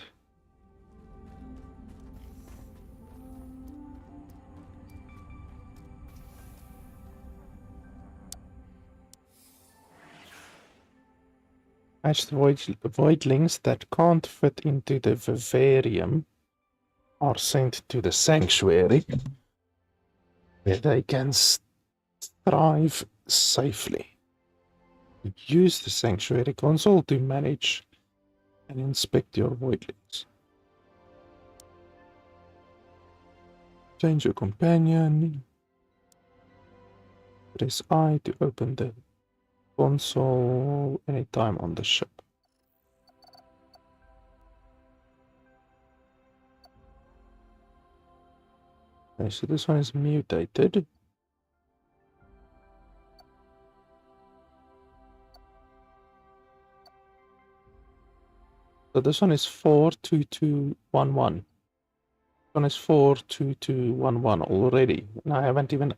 Hatched voidlings that can't fit into the vivarium are sent to the sanctuary, where they can thrive safely. Use the sanctuary console to manage and inspect your voidlings. Change your companion. Press I to open the console anytime on the ship. Okay, so this one is mutated. So this one is 42211. This one is 42211 already, and I haven't even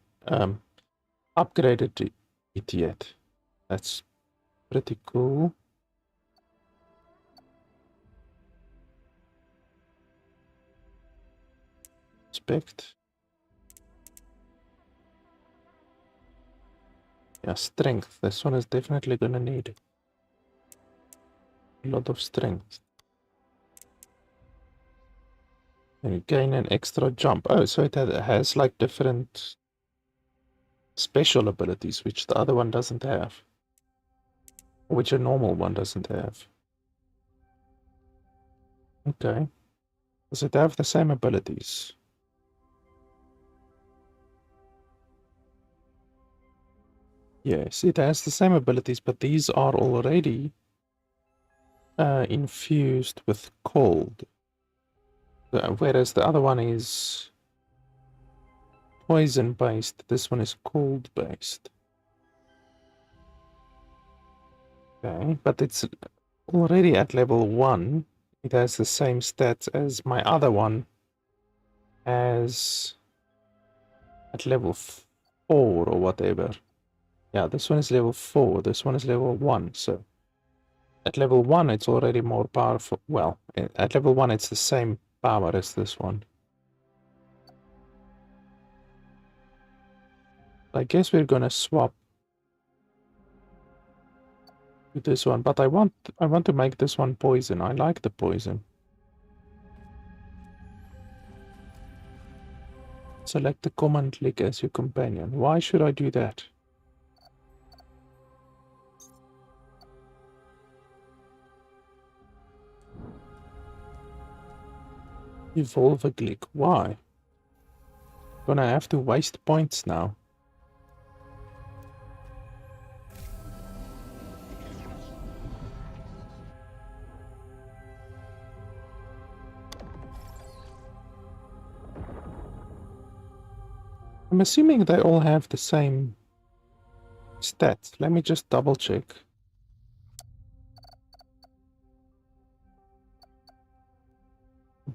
upgraded it yet. That's pretty cool. Inspect. Yeah, strength. This one is definitely gonna need a lot of strength. And you gain an extra jump. Oh, so it has like different special abilities, which the other one doesn't have. Which a normal one doesn't have. Okay. Does it have the same abilities? Yes, it has the same abilities, but these are already infused with cold. Whereas the other one is poison based, this one is cold based. Okay, but it's already at level 1. It has the same stats as my other one as at level 4 or whatever. Yeah, this one is level 4, this one is level 1, so at level 1 it's already more powerful. Well, at level 1 it's the same power as this one. I guess we're gonna swap to this one, but I want to make this one poison. I like the poison. Select the command lick as your companion. Why should I do that? Evolve a glick. Why? Gonna have to waste points now. I'm assuming they all have the same stats. Let me just double check.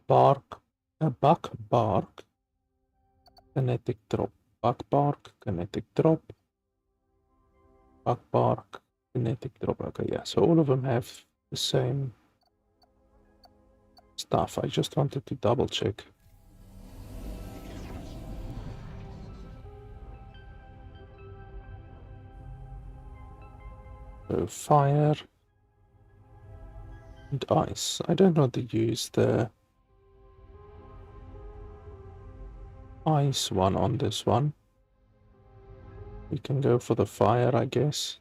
Bark, a buck bark, kinetic drop. Buck bark, kinetic drop. Buck bark, kinetic drop. Okay, yeah, so all of them have the same stuff. I just wanted to double check. So fire and ice. I don't want to use the ice one on this one. We can go for the fire, I guess.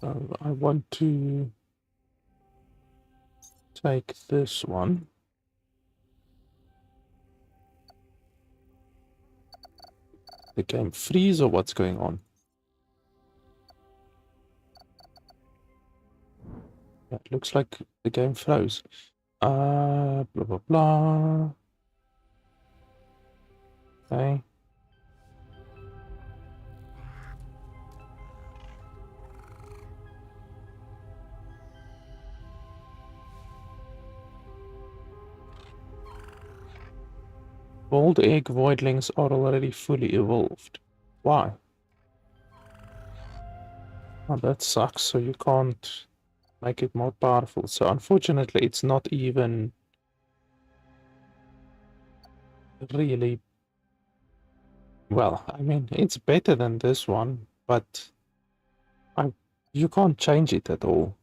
So I want to take this one. The game freeze or what's going on? Yeah, it looks like the game froze. Blah blah blah. Okay. Gold egg voidlings are already fully evolved. Why? Oh, that sucks, so you can't make it more powerful. So unfortunately, it's not even really, well, I mean, it's better than this one, but you can't change it at all.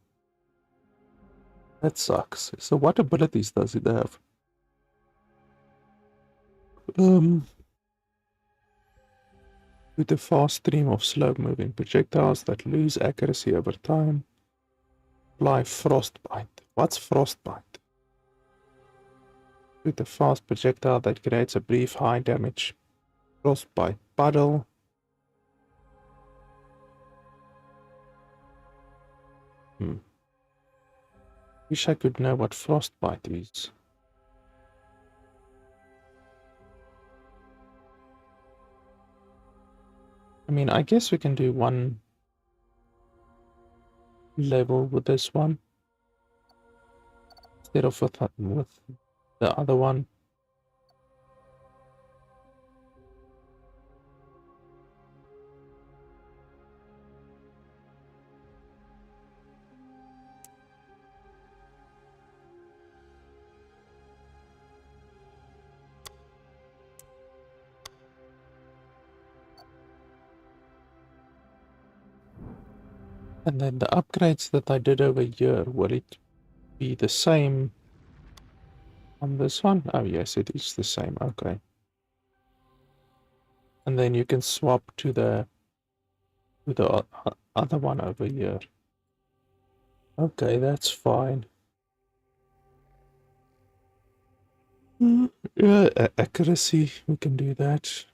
That sucks. So what abilities does it have? With a fast stream of slow-moving projectiles that lose accuracy over time. Apply frostbite. What's frostbite? With a fast projectile that creates a brief high damage frostbite puddle. Wish I could know what frostbite is. I mean, I guess we can do one level with this one instead of with the other one. And then the upgrades that I did over here, will it be the same on this one? Oh yes, it is the same, okay. And then you can swap to the other one over here. Okay, that's fine. Yeah, accuracy, we can do that.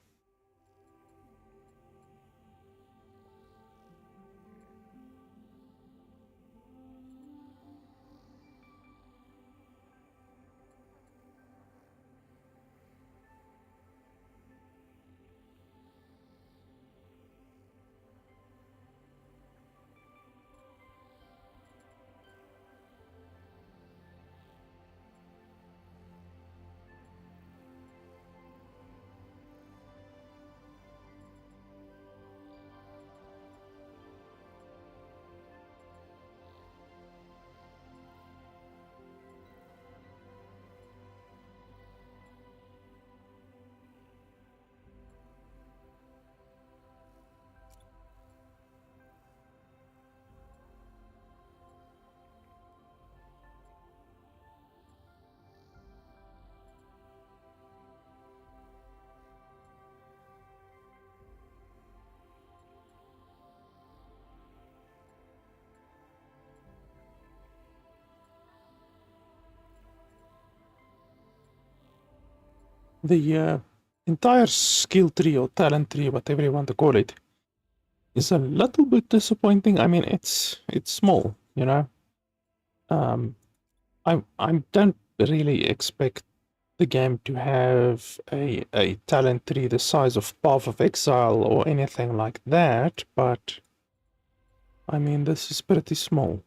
The entire skill tree or talent tree, whatever you want to call it, is a little bit disappointing. I mean, it's small, you know. I don't really expect the game to have a talent tree the size of Path of Exile or anything like that, but I mean, this is pretty small.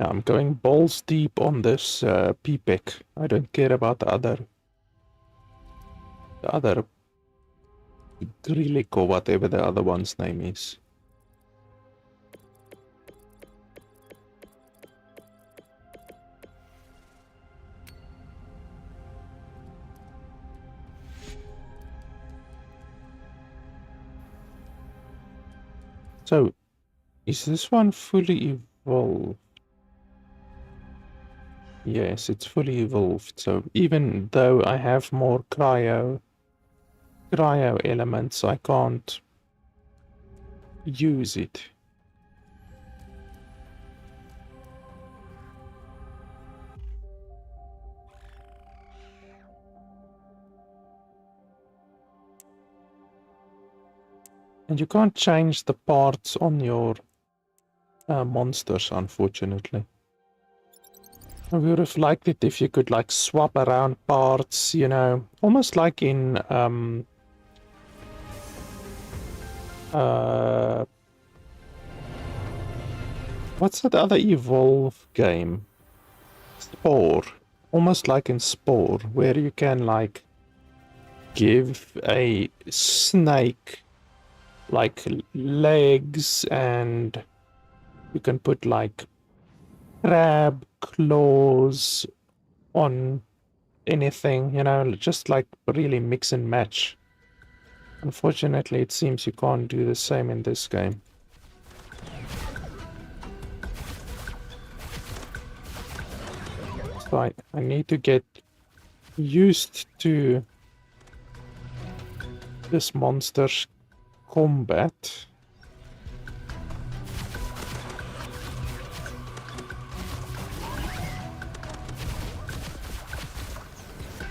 I'm going balls deep on this PPEC. I don't care about the other Grillic or whatever the other one's name is. So, is this one fully evolved? Yes, it's fully evolved. So even though I have more cryo elements, I can't use it. And you can't change the parts on your monsters, unfortunately. I would have liked it if you could like swap around parts, you know, almost like in what's that other Evolve game? Spore. Almost like in Spore, where you can like give a snake like legs, and you can put like crab claws on anything, you know, just like really mix and match. Unfortunately, it seems you can't do the same in this game. So I need to get used to this monster's combat.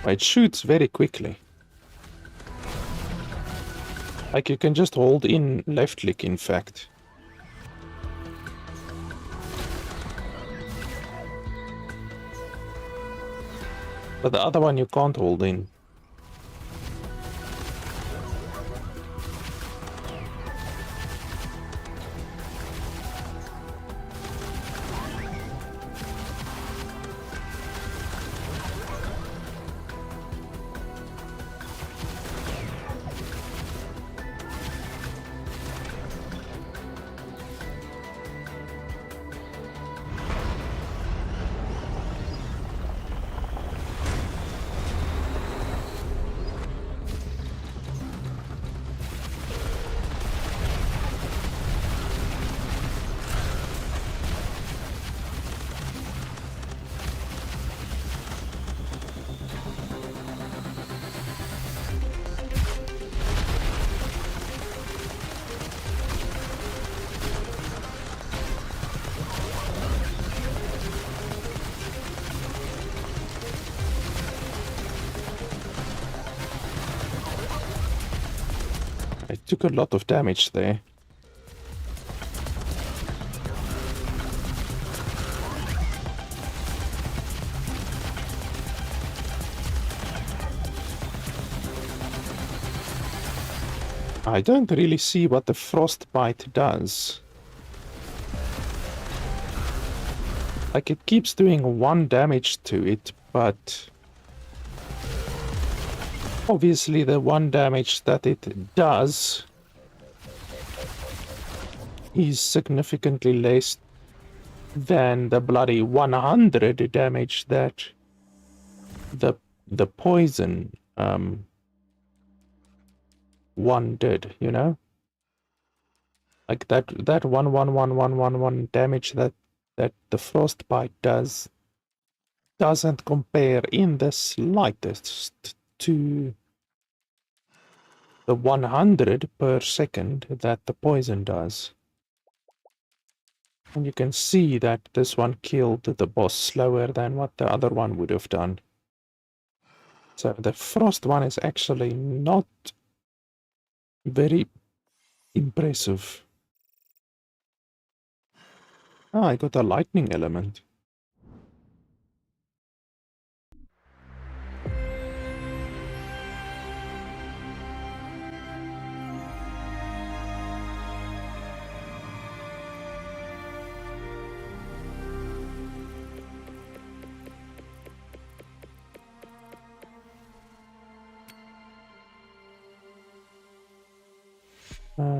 It shoots very quickly. Like you can just hold in left click, in fact. But the other one you can't hold in. I took a lot of damage there. I don't really see what the frostbite does. Like it keeps doing 1 damage to it, but obviously the 1 damage that it does is significantly less than the bloody 100 damage that the poison one did, you know? Like that 1 damage that the frostbite doesn't compare in the slightest to the 100 per second that the poison does. And you can see that this one killed the boss slower than what the other one would have done. So the frost one is actually not very impressive. Ah, I got a lightning element.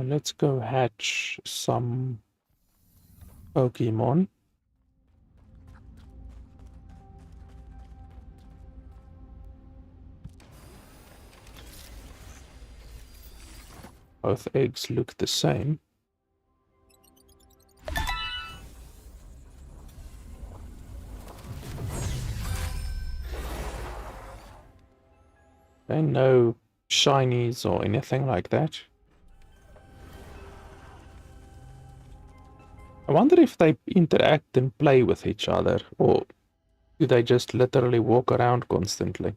Let's go hatch some Pokemon. Both eggs look the same. And no shinies or anything like that. I wonder if they interact and play with each other, or do they just literally walk around constantly?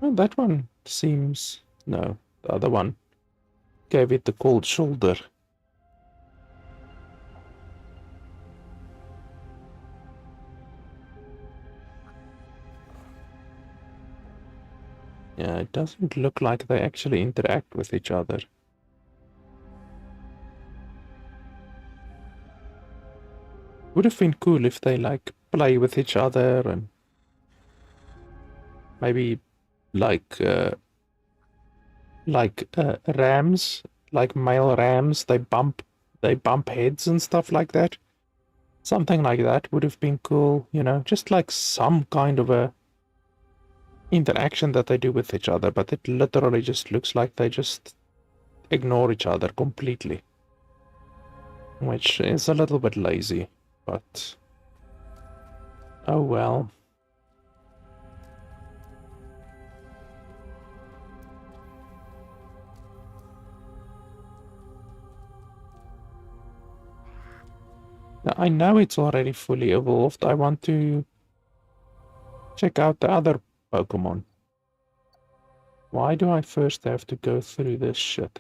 Well, that one seems... No, the other one gave it the cold shoulder. Yeah, it doesn't look like they actually interact with each other. Would have been cool if they like play with each other and maybe like rams, like male rams, they bump heads and stuff like that. Something like that would have been cool, you know, just like some kind of a interaction that they do with each other, but it literally just looks like they just ignore each other completely, which is a little bit lazy, but oh well. Now, I know it's already fully evolved. I want to check out the other Pokemon. Why do I first have to go through this shit?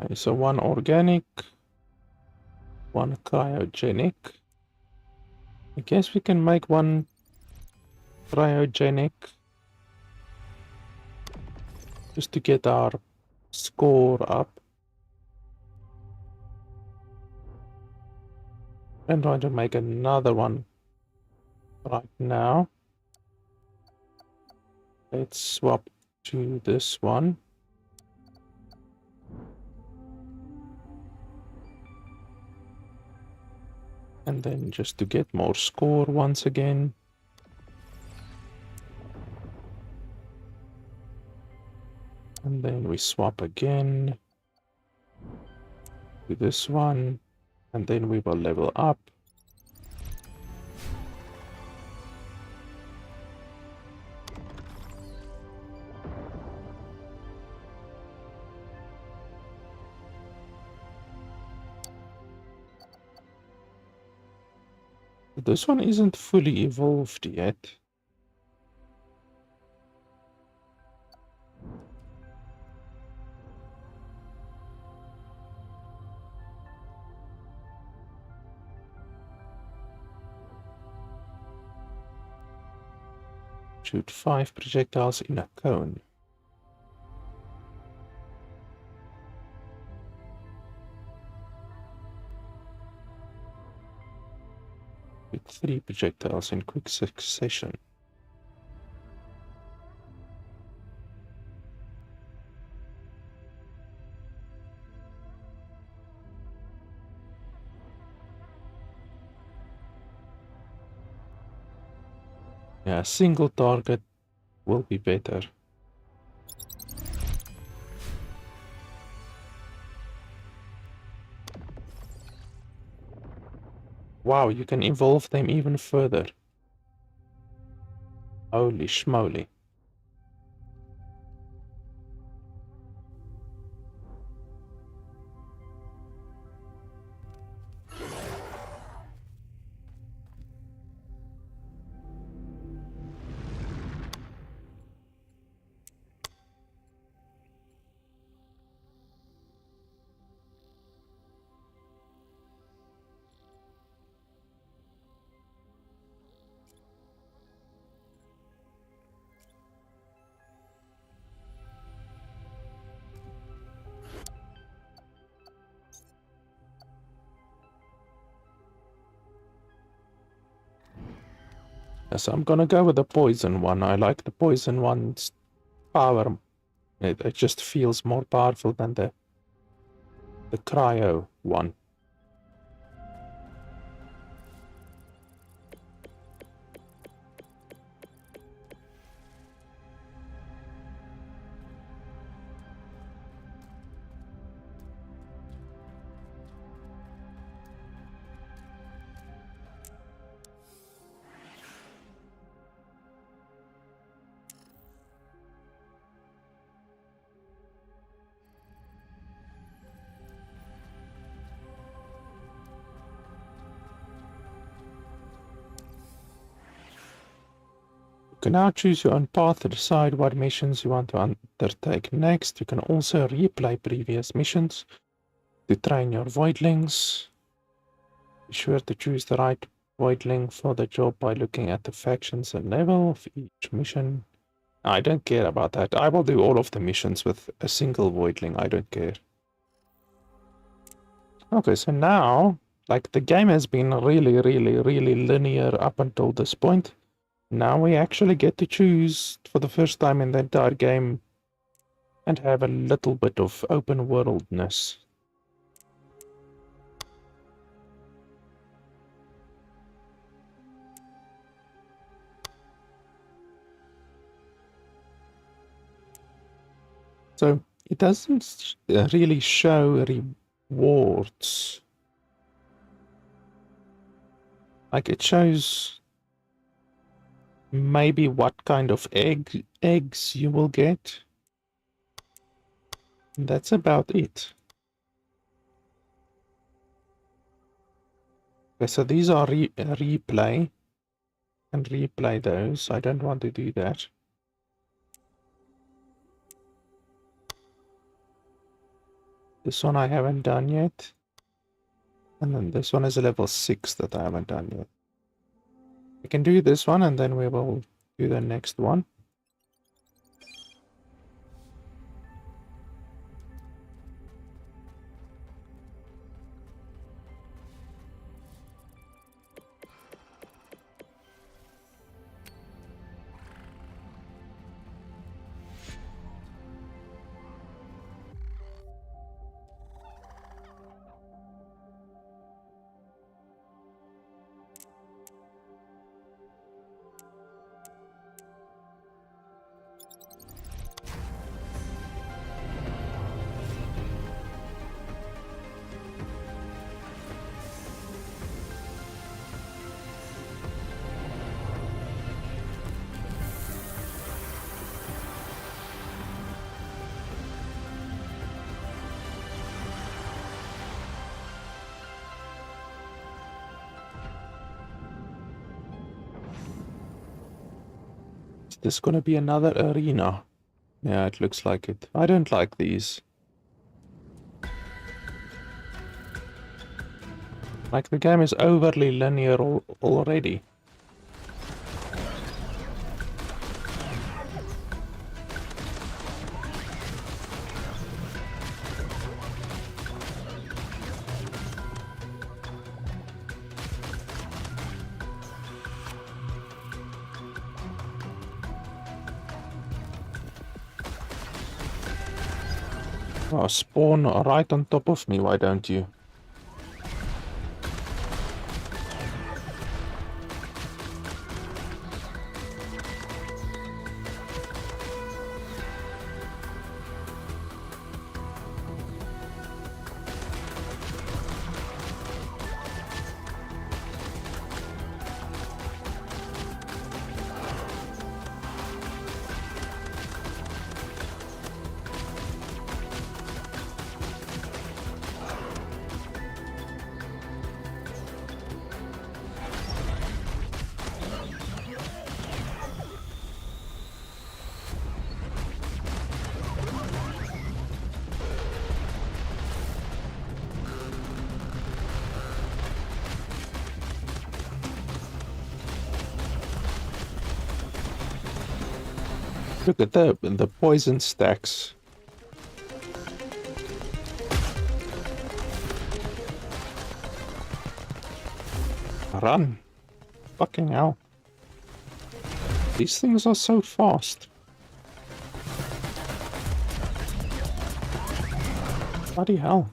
Okay, so one organic, one cryogenic. I guess we can make one cryogenic just to get our score up. I'm trying to make another one right now. Let's swap to this one. And then just to get more score once again. And then we swap again to this one. And then we will level up. This one isn't fully evolved yet. Shoot 5 projectiles in a cone. With 3 projectiles in quick succession. Yeah, single target will be better. Wow, you can evolve them even further. Holy schmoly. Yes, I'm gonna go with the poison one. I like the poison one's power. It just feels more powerful than the cryo one. can now choose your own path to decide what missions you want to undertake next. You can also replay previous missions to train your voidlings. Be sure to choose the right voidling for the job by looking at the factions and level of each mission. I don't care about that. I will do all of the missions with a single voidling. I don't care. Okay, so now, like, the game has been really linear up until this point. Now we actually get to choose for the first time in the entire game and have a little bit of open worldness. So it doesn't really show rewards. Like, it shows maybe what kind of eggs you will get. And that's about it. Okay, so these are replay. And replay those. I don't want to do that. This one I haven't done yet. And then this one is a level 6 that I haven't done yet. We can do this one and then we will do the next one. Is this gonna be another arena? Yeah, it looks like it. I don't like these. Like, the game is overly linear already. Oh, spawn right on top of me, why don't you? Look at the poison stacks. Run. Fucking hell. These things are so fast. Bloody hell.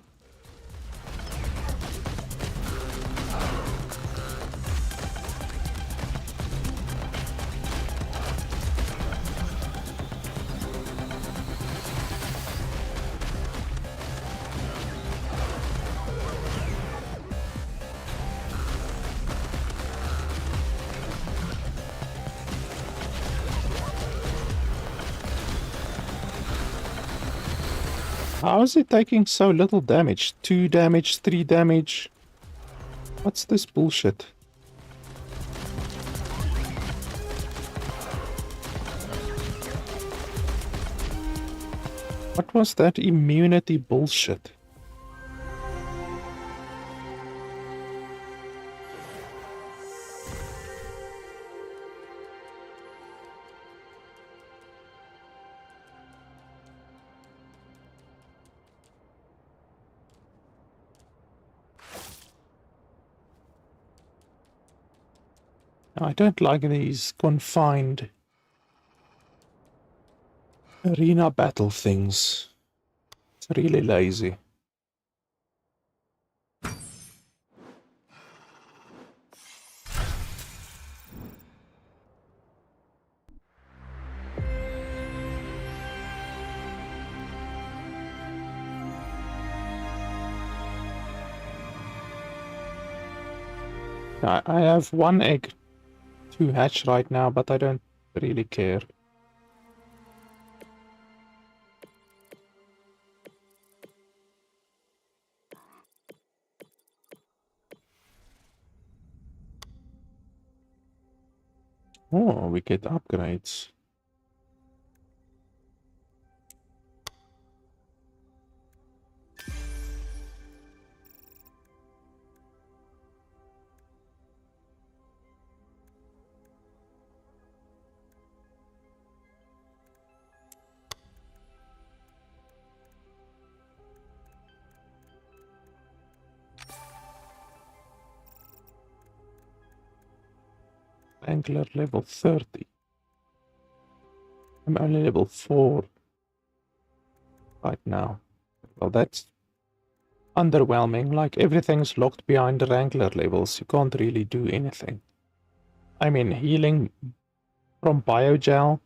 How is it taking so little damage? 2 damage, 3 damage? What's this bullshit? What was that immunity bullshit? I don't like these confined arena battle things. It's really lazy. I have one egg to hatch right now, but I don't really care. Oh, we get upgrades. Angler level 30. I'm only level 4 right now. Well, that's underwhelming. Like, everything's locked behind the Wrangler levels. You can't really do anything. I mean, healing from Biogel.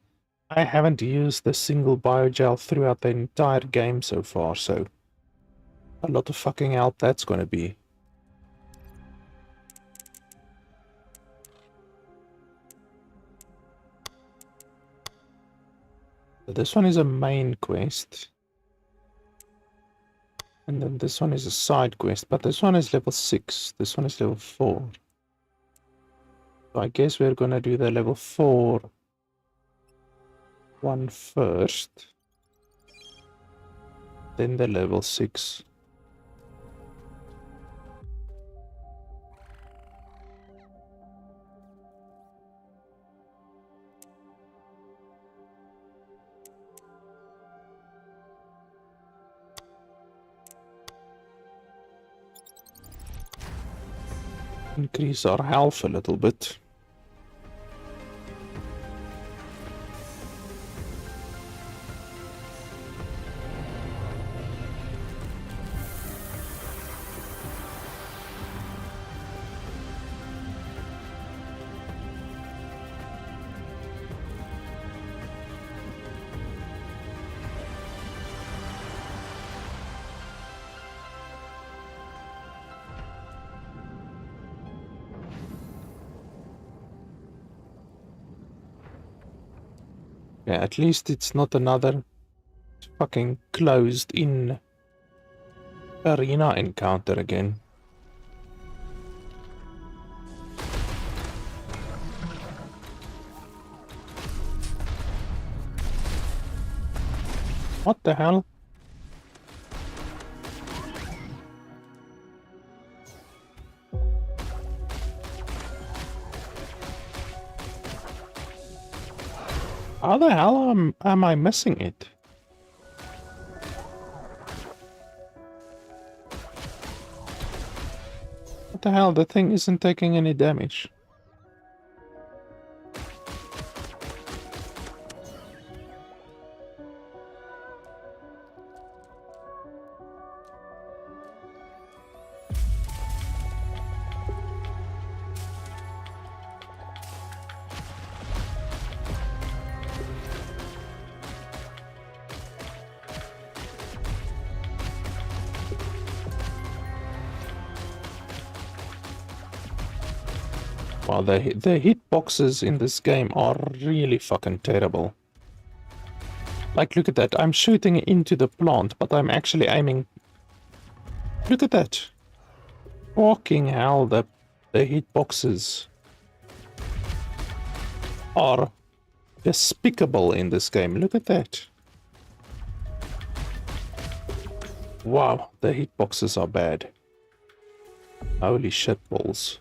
I haven't used a single Biogel throughout the entire game so far, so a lot of fucking help that's gonna be. This one is a main quest. And then this one is a side quest, but this one is level 6. This one is level 4. So I guess we're gonna do the level 4 one first. Then the level 6. Increase our health a little bit. Yeah, at least it's not another fucking closed-in arena encounter again. What the hell? How the hell am I missing it? What the hell? The thing isn't taking any damage. Well, the hitboxes in this game are really fucking terrible. Like, look at that. I'm shooting into the plant, but I'm actually aiming. Look at that. Fucking hell, the hitboxes are despicable in this game. Look at that. Wow, the hitboxes are bad. Holy shit balls.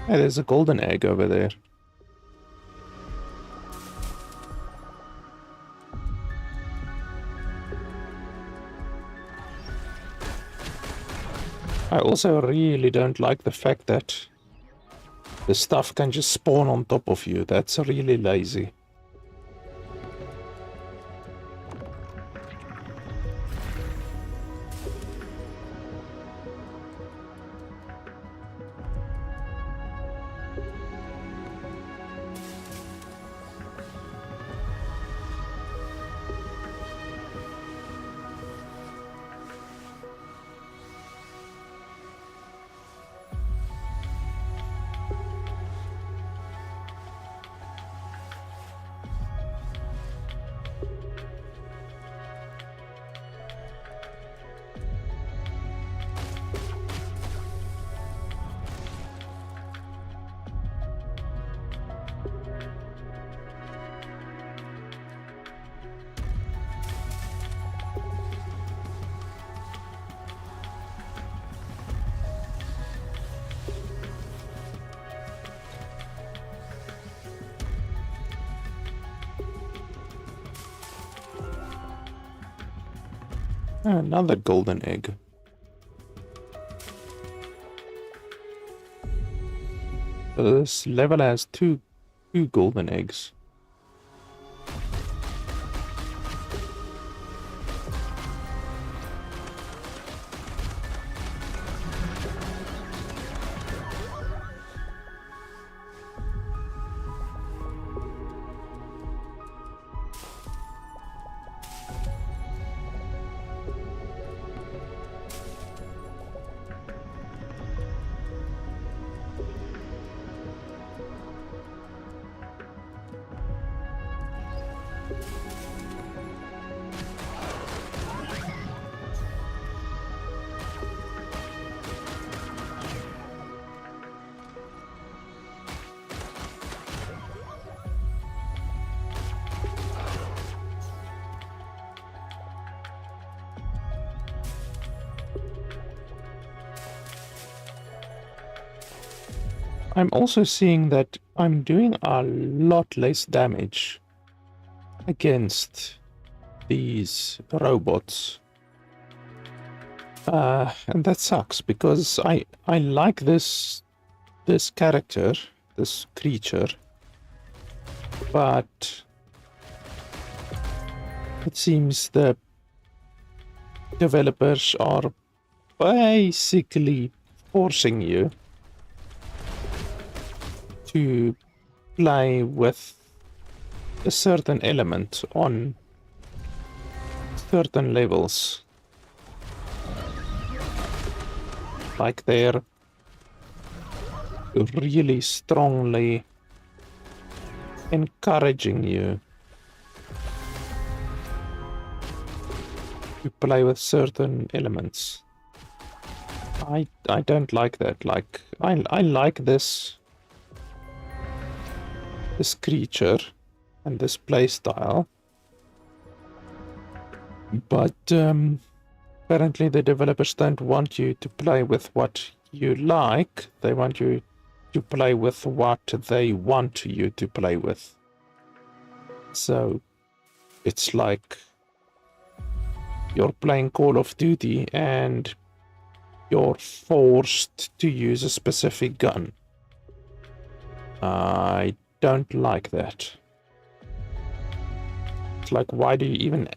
Hey, there's a golden egg over there. I also really don't like the fact that the stuff can just spawn on top of you. That's really lazy. Another golden egg. So this level has two golden eggs. I'm also seeing that I'm doing a lot less damage against these robots. And that sucks because I like this character, this creature, but it seems the developers are basically forcing you to play with a certain element on certain levels. Like they're really strongly encouraging you to play with certain elements. I don't like that. Like I like this creature and this playstyle, but apparently the developers don't want you to play with what you like. They want you to play with what they want you to play with. So it's like you're playing Call of Duty and you're forced to use a specific gun. I don't like that. It's like, why do you even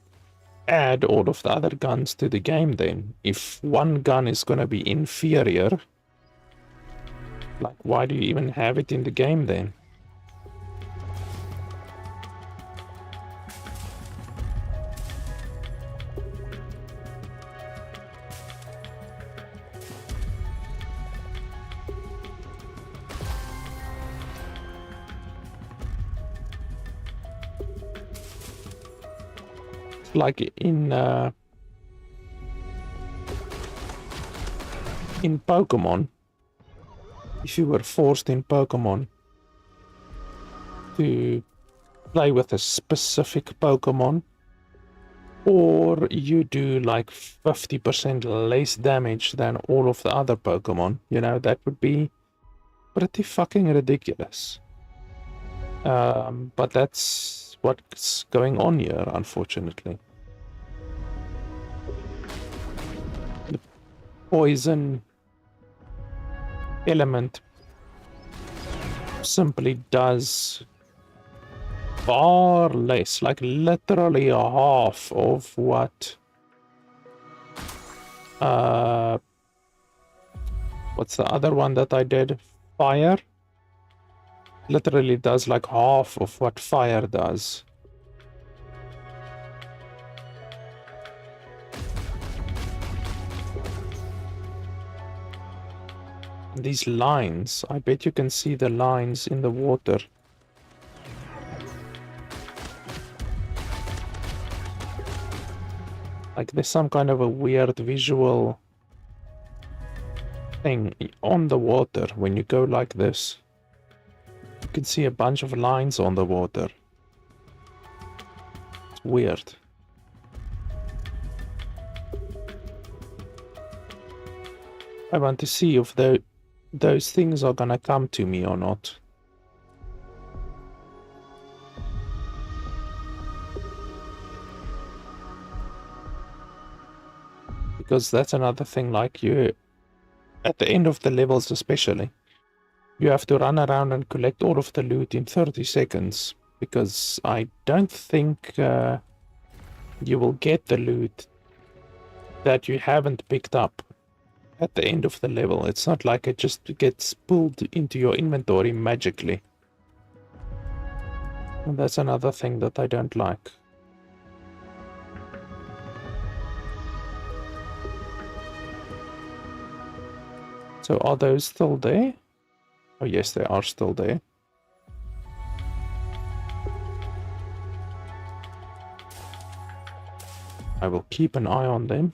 add all of the other guns to the game then? If one gun is gonna be inferior, like, why do you even have it in the game then? Like in Pokemon, if you were forced in Pokemon to play with a specific Pokemon, or you do like 50% less damage than all of the other Pokemon. You know, that would be pretty fucking ridiculous. But that's what's going on here, unfortunately. The poison element simply does far less, like literally half of what what's the other one that I did? Fire? Literally does like half of what fire does. These lines, I bet you can see the lines in the water. Like there's some kind of a weird visual thing on the water when you go like this. You can see a bunch of lines on the water. It's weird. I want to see if those things are gonna come to me or not. Because that's another thing, like you, at the end of the levels especially, you have to run around and collect all of the loot in 30 seconds. Because I don't think you will get the loot that you haven't picked up at the end of the level. It's not like it just gets pulled into your inventory magically. And that's another thing that I don't like. So are those still there? Oh yes, they are still there. I will keep an eye on them.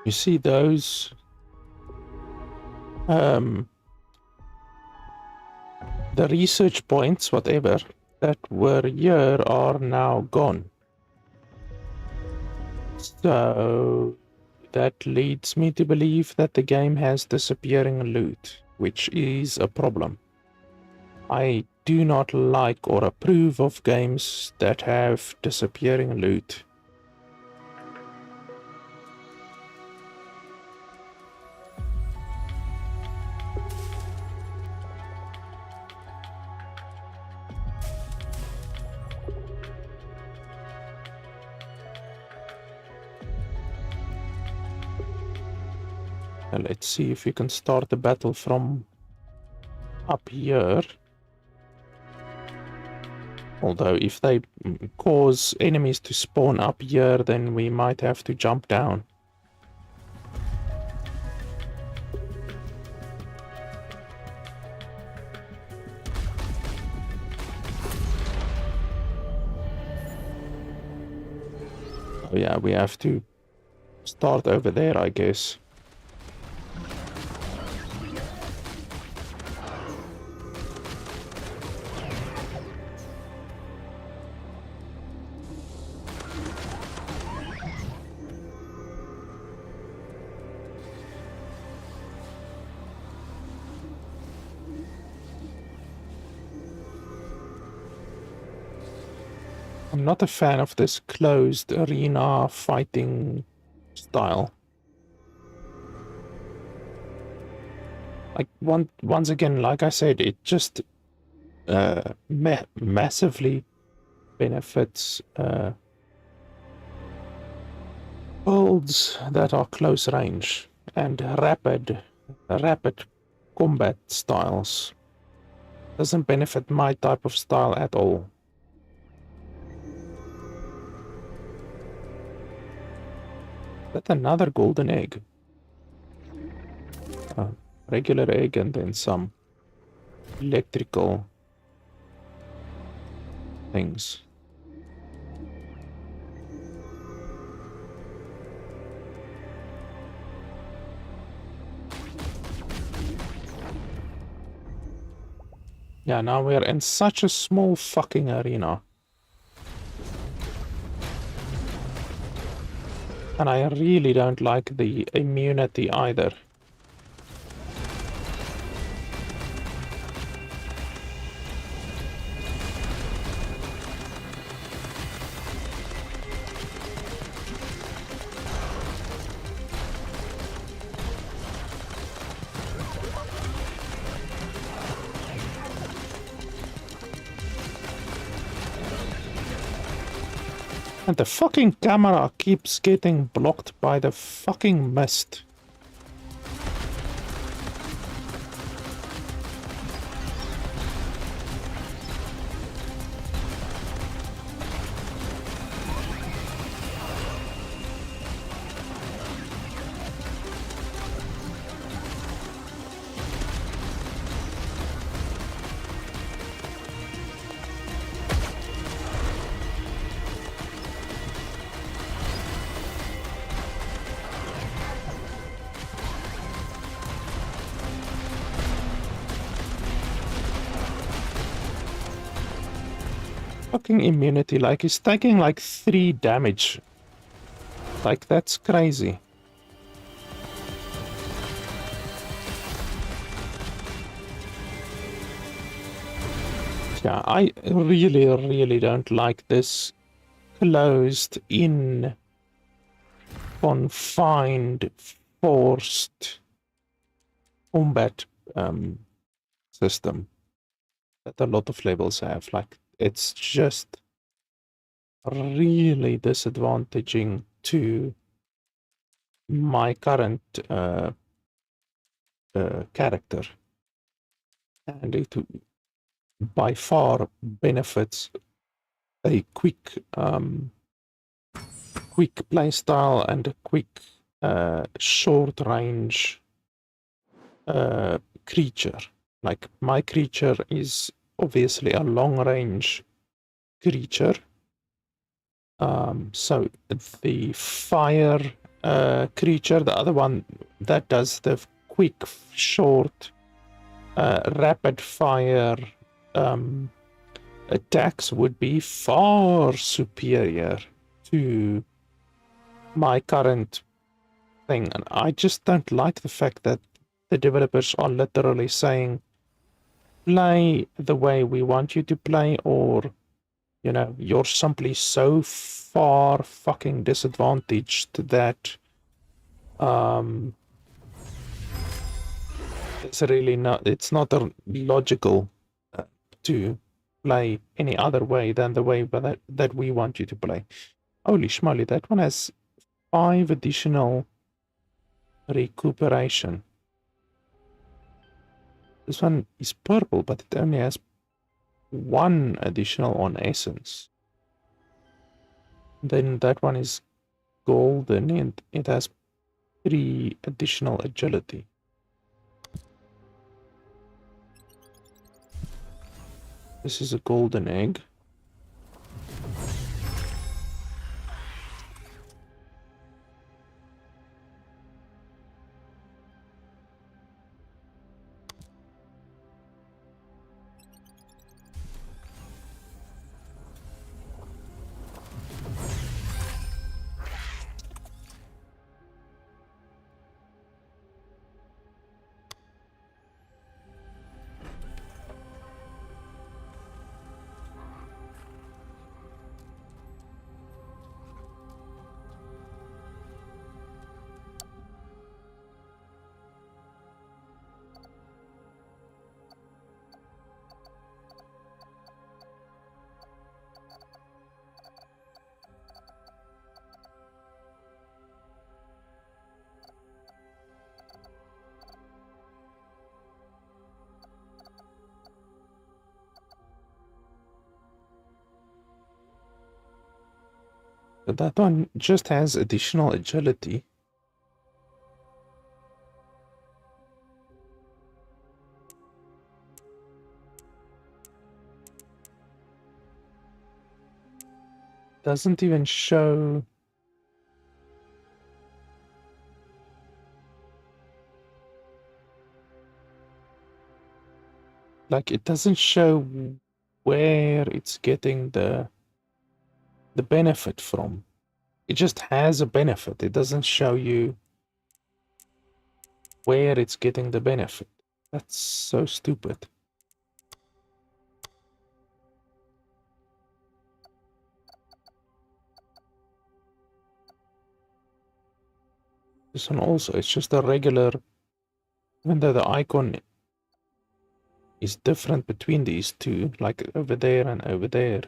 You see those the research points, whatever, that were here are now gone. So that leads me to believe that the game has disappearing loot, which is a problem. I do not like or approve of games that have disappearing loot. Let's see if we can start the battle from up here. Although if they cause enemies to spawn up here, then we might have to jump down. Oh yeah, we have to start over there, I guess. I'm not a fan of this closed arena fighting style. Like once again, like I said, it just massively benefits builds that are close range and rapid combat styles. Doesn't benefit my type of style at all. That's another golden egg. Regular egg and then some electrical things. Yeah, now we're in such a small fucking arena. And I really don't like the immunity either. And the fucking camera keeps getting blocked by the fucking mist. Fucking immunity, like he's taking like 3 damage. Like that's crazy. Yeah, I really don't like this closed in, confined, forced combat system that a lot of levels have. Like, it's just really disadvantaging to my current character, and it by far benefits a quick playstyle and a quick short range creature. Like, my creature is obviously a long range creature, so the fire creature. The other one that does the quick, short, rapid fire attacks would be far superior to my current thing. And I just don't like the fact that the developers are literally saying, play the way we want you to play, or, you know, you're simply so far fucking disadvantaged that it's really not, it's not logical to play any other way than the way that we want you to play. Holy schmoly, that one has 5 additional recuperation. This one is purple, but it only has 1 additional on essence. Then that one is golden and it has 3 additional agility. This is a golden egg. That one just has additional agility. Doesn't even show. Like, it doesn't show where it's getting the benefit from. It just has a benefit. It doesn't show you where it's getting the benefit. That's so stupid. This one also, it's just a regular, even though the icon is different between these two, like over there and over there.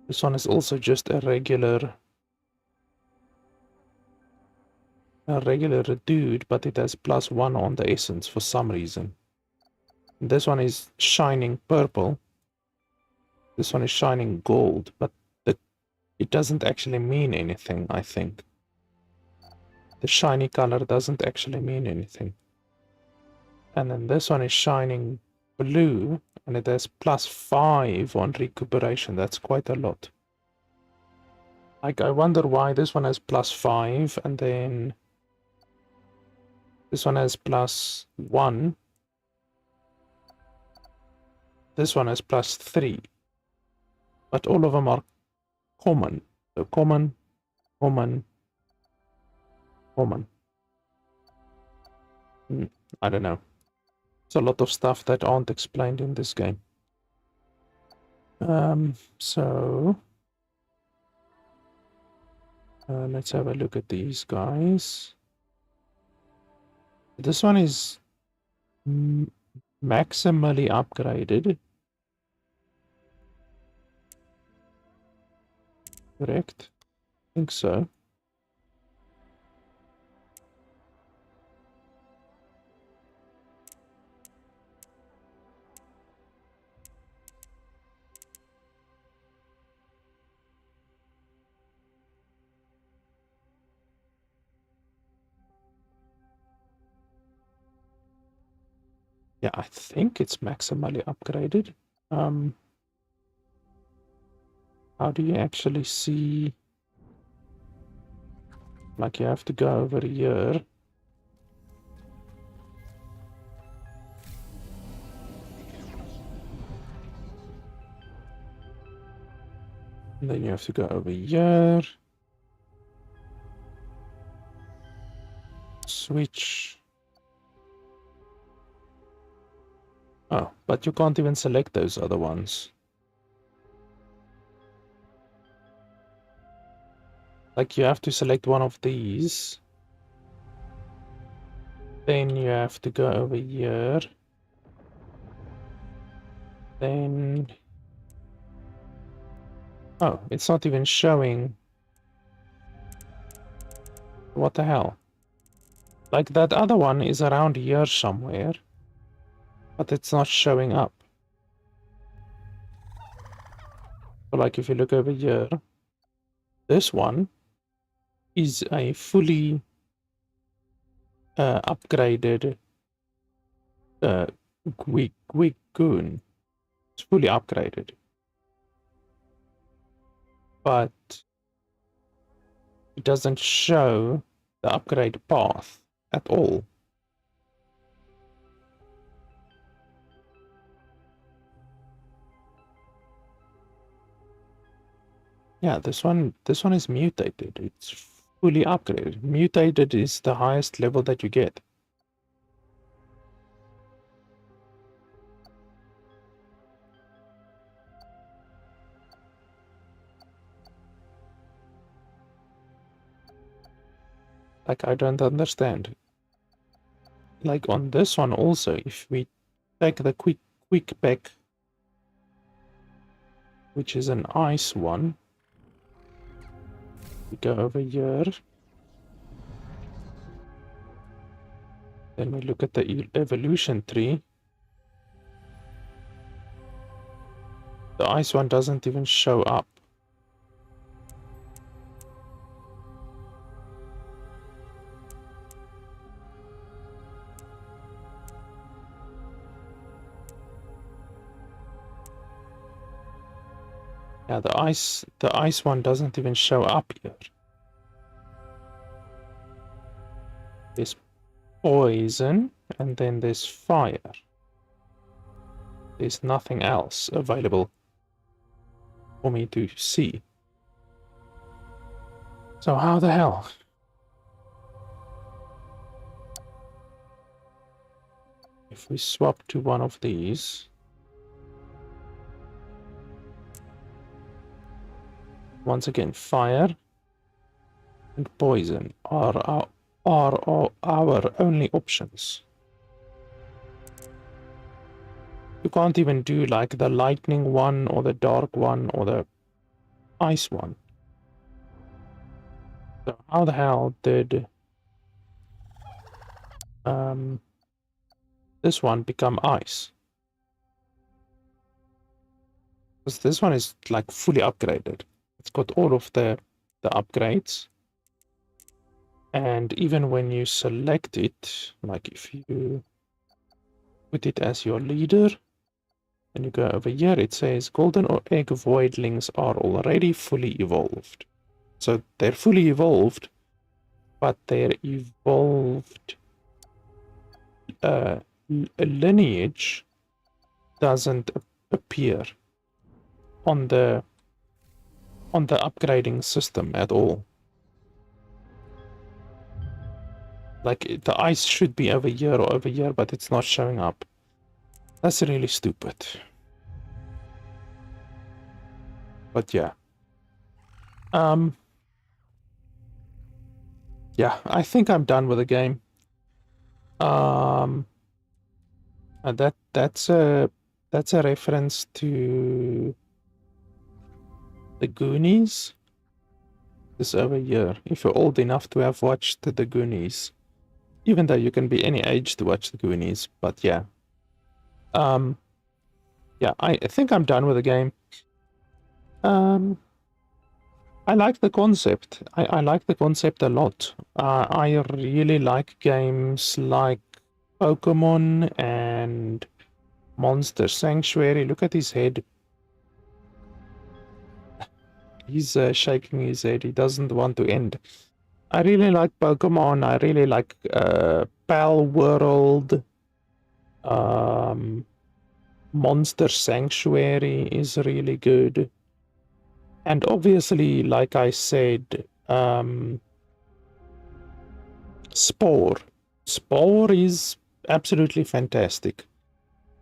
This one is also just a regular dude, but it has +1 on the essence for some reason. This one is shining purple. This one is shining gold, but it doesn't actually mean anything, I think. The shiny color doesn't actually mean anything. And then this one is shining blue, and it has +5 on recuperation. That's quite a lot. Like, I wonder why this one has +5, and then this one has +1. This one has +3. But all of them are common. So common, common, common. I don't know. It's a lot of stuff that aren't explained in this game. So let's have a look at these guys. This one is maximally upgraded. Correct? I think so. Yeah, I think it's maximally upgraded. How do you actually see? Like you have to go over here. And then you have to go over here. Switch. Oh, but you can't even select those other ones. Like you have to select one of these. Then you have to go over here. Then... Oh, it's not even showing. What the hell? Like that other one is around here somewhere. But it's not showing up. So like if you look over here, this one is a fully upgraded Gwig Goon. It's fully upgraded. But it doesn't show the upgrade path at all. Yeah, this one is mutated. It's fully upgraded. Mutated is the highest level that you get. Like, I don't understand. Like on this one also, if we take the quick pack, which is an ice one, we go over here. Then we look at the evolution tree. The ice one doesn't even show up. Yeah, the ice one doesn't even show up here. There's poison, and then there's fire. There's nothing else available for me to see. So how the hell? If we swap to one of these, once again, fire and poison are our only options. You can't even do like the lightning one or the dark one or the ice one. So how the hell did this one become ice? Because this one is like fully upgraded. It's got all of the upgrades. And even when you select it, like if you put it as your leader, and you go over here, it says golden or egg voidlings are already fully evolved. So they're fully evolved, but their evolved lineage doesn't appear on the upgrading system at all. Like the ice should be over here or over here, but it's not showing up. That's really stupid. But yeah. Yeah, I think I'm done with the game. That's a reference to the Goonies. This over here. If you're old enough to have watched the Goonies, even though you can be any age to watch the Goonies, but yeah. Yeah, I think I'm done with the game. I like the concept. I like the concept a lot. I really like games like Pokemon and Monster Sanctuary. Look at his head. He's shaking his head. He doesn't want to end. I really like Pokemon. I really like Pal World. Monster Sanctuary is really good. And obviously, like I said, Spore. Spore is absolutely fantastic.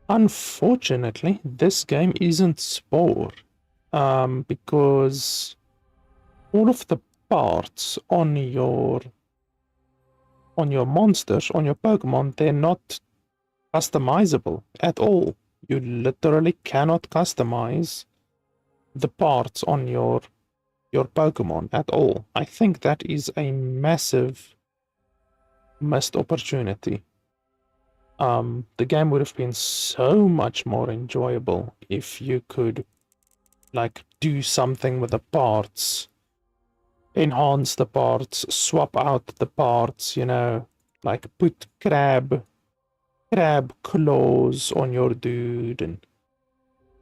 Unfortunately, this game isn't Spore, because all of the parts on your monsters, on your Pokemon, they're not customizable at all. You literally cannot customize the parts on your Pokemon at all. I think that is a massive missed opportunity. The game would have been so much more enjoyable if you could like do something with the parts, enhance the parts, swap out the parts, you know, like put crab claws on your dude and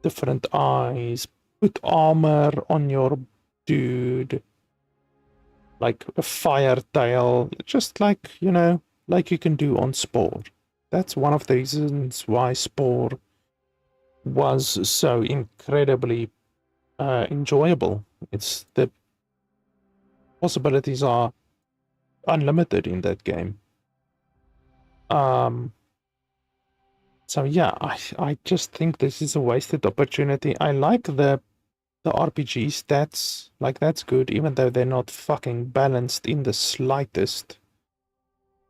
different eyes, put armor on your dude, like a fire tail, just like, you know, like you can do on Spore. That's one of the reasons why Spore was so incredibly enjoyable. It's the possibilities are unlimited in that game. So yeah, I just think this is a wasted opportunity. I like the RPG stats, like that's good, even though they're not fucking balanced in the slightest.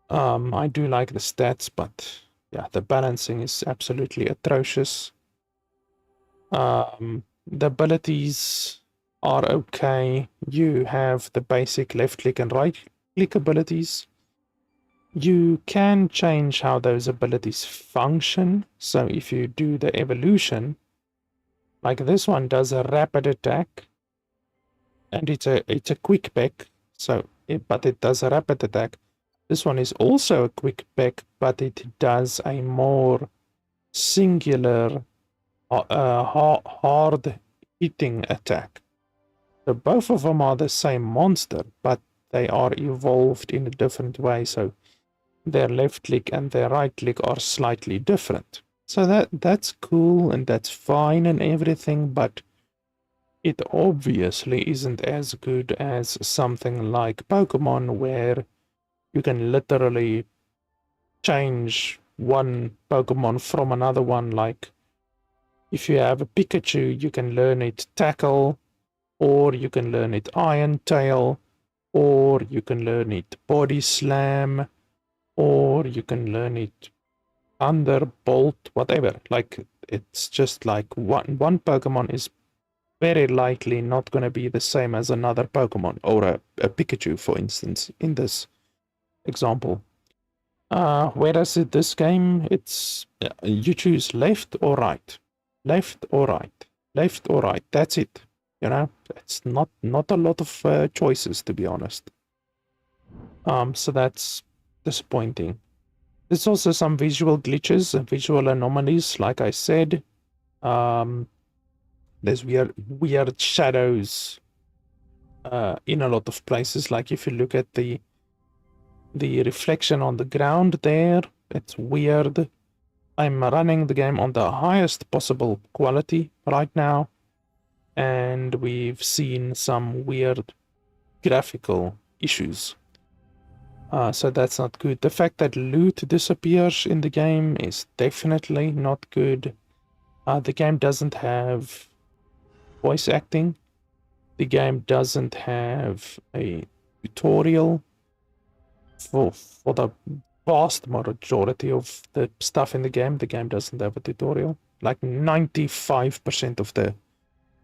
I do like the stats, but yeah, the balancing is absolutely atrocious. The abilities are okay. You have the basic left click and right click abilities. You can change how those abilities function. So if you do the evolution, like this one does a rapid attack, and it's a quick peck. So, but it does a rapid attack. This one is also a quick peck, but it does a more singular, hard hitting attack. So both of them are the same monster, but they are evolved in a different way. So their left click and their right click are slightly different. So that's cool and that's fine and everything, but it obviously isn't as good as something like Pokemon, where you can literally change one Pokemon from another one. Like if you have a Pikachu, you can learn it Tackle, or you can learn it Iron Tail, or you can learn it Body Slam, or you can learn it Thunderbolt, whatever. Like it's just like one Pokemon is very likely not going to be the same as another Pokemon, or a Pikachu, for instance, in this example. Whereas in this game, it's you choose left or right, left or right, left or right. That's it. You know, it's not a lot of choices, to be honest. So that's disappointing. There's also some visual glitches and visual anomalies, like I said. There's weird shadows in a lot of places. Like if you look at the reflection on the ground there, it's weird. I'm running the game on the highest possible quality right now, and we've seen some weird graphical issues. So that's not good. The fact that loot disappears in the game is definitely not good. The game doesn't have voice acting. The game doesn't have a tutorial for the vast majority of the stuff in the game. The game doesn't have a tutorial. Like 95% of the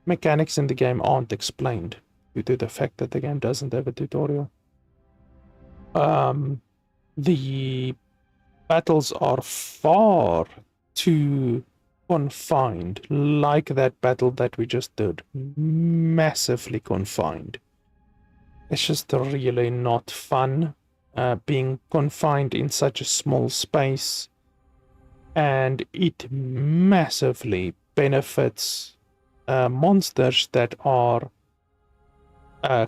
mechanics in the game aren't explained due to the fact that the game doesn't have a tutorial. The battles are far too confined, like that battle that we just did. Massively confined. It's just really not fun being confined in such a small space, and it massively benefits monsters that are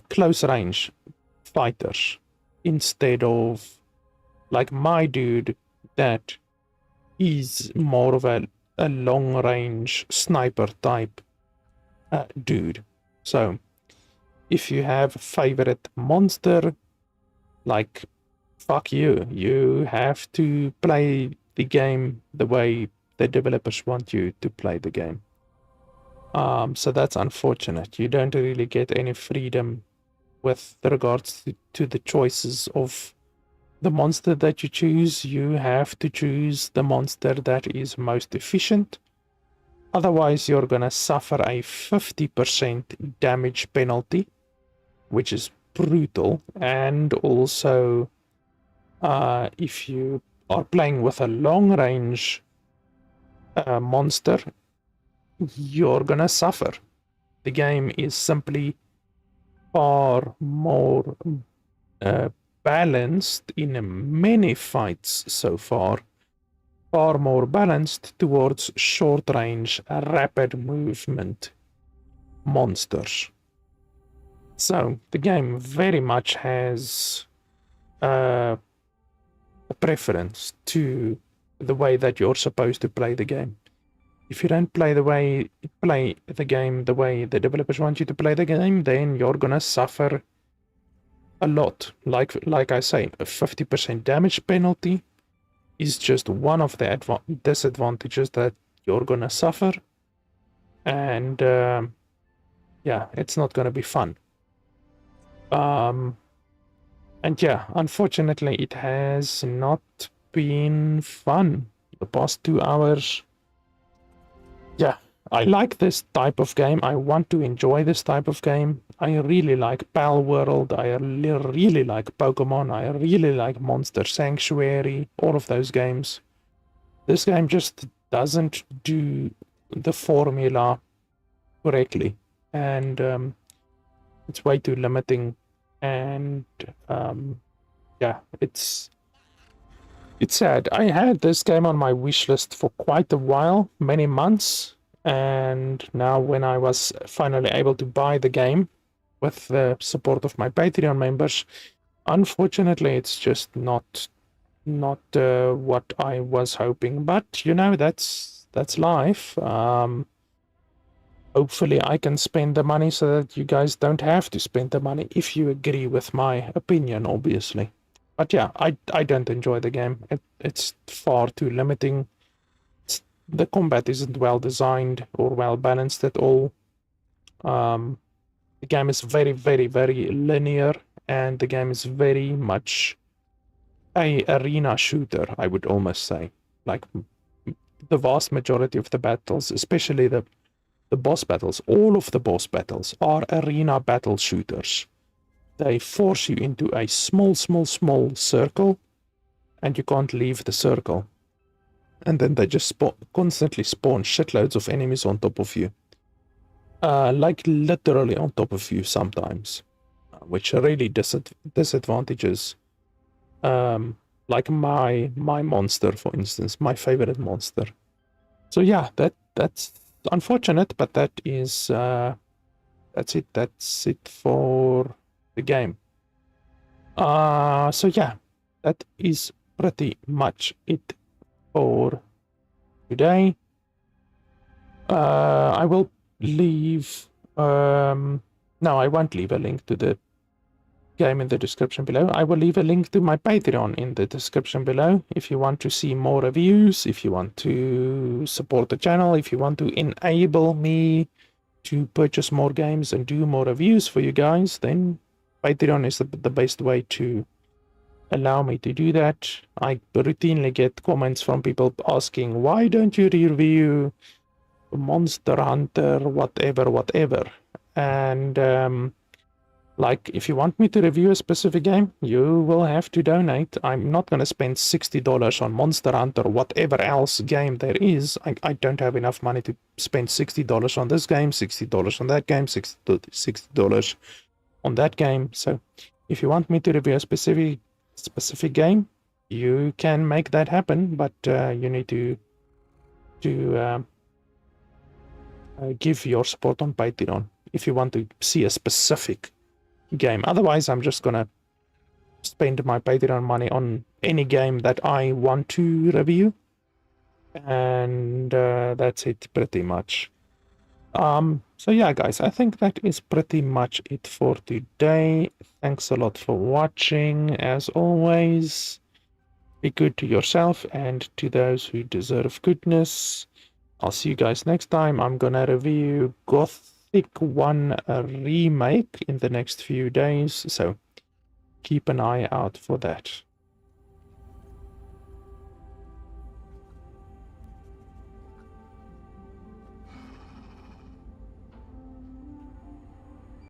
close range fighters. instead of like my dude that is more of a long range sniper type dude. So if you have a favorite monster, like fuck you, you have to play the game the way the developers want you to play the game. So that's unfortunate. You don't really get any freedom with regards to the choices of the monster that you choose. You have to choose the monster that is most efficient. Otherwise, you're gonna suffer a 50% damage penalty, which is brutal. And also, if you are playing with a long range monster, you're gonna suffer. The game is simply far more balanced in many fights so far, far more balanced towards short range, rapid movement monsters. So the game very much has a preference to the way that you're supposed to play the game. If you don't play the game the way the developers want you to play the game, then you're gonna suffer a lot. Like I say, a 50% damage penalty is just one of the disadvantages that you're gonna suffer, and yeah, it's not gonna be fun. And yeah, unfortunately, it has not been fun the past 2 hours. Yeah, I like this type of game. I want to enjoy this type of game. I really like Pal World. I really like Pokemon. I really like Monster Sanctuary. All of those games. This game just doesn't do the formula correctly, and it's way too limiting. And yeah, it's sad. I had this game on my wish list for quite a while, many months, and now when I was finally able to buy the game with the support of my Patreon members, unfortunately, it's just not what I was hoping. But you know, that's life. Hopefully, I can spend the money so that you guys don't have to spend the money if you agree with my opinion, obviously. But yeah, I don't enjoy the game. It's far too limiting. The combat isn't well designed or well balanced at all. The game is very, very, very linear, and the game is very much a arena shooter, I would almost say. Like the vast majority of the battles, especially the boss battles, all of the boss battles are arena battle shooters. They force you into a small circle, and you can't leave the circle. And then they just constantly spawn shitloads of enemies on top of you. Like literally on top of you sometimes, which really disadvantages like my monster, for instance, my favorite monster. So yeah, that's unfortunate, but that's it for the game. So yeah, that is pretty much it for today. I will leave no, I won't leave a link to the game in the description below. I will leave a link to my Patreon in the description below if you want to see more reviews, if you want to support the channel, if you want to enable me to purchase more games and do more reviews for you guys, then Patreon is the best way to allow me to do that. I routinely get comments from people asking, why don't you review Monster Hunter, whatever. And like, if you want me to review a specific game, you will have to donate. I'm not going to spend $60 on Monster Hunter or whatever else game there is. I don't have enough money to spend $60 on this game, $60 on that game, $60 on that game. So if you want me to review a specific game, you can make that happen, but you need to give your support on Patreon if you want to see a specific game. Otherwise, I'm just gonna spend my Patreon money on any game that I want to review. And that's it pretty much. So yeah, guys, I think that is pretty much it for today. Thanks a lot for watching. As always, be good to yourself and to those who deserve goodness. I'll see you guys next time. I'm gonna review Gothic 1 remake in the next few days, so keep an eye out for that.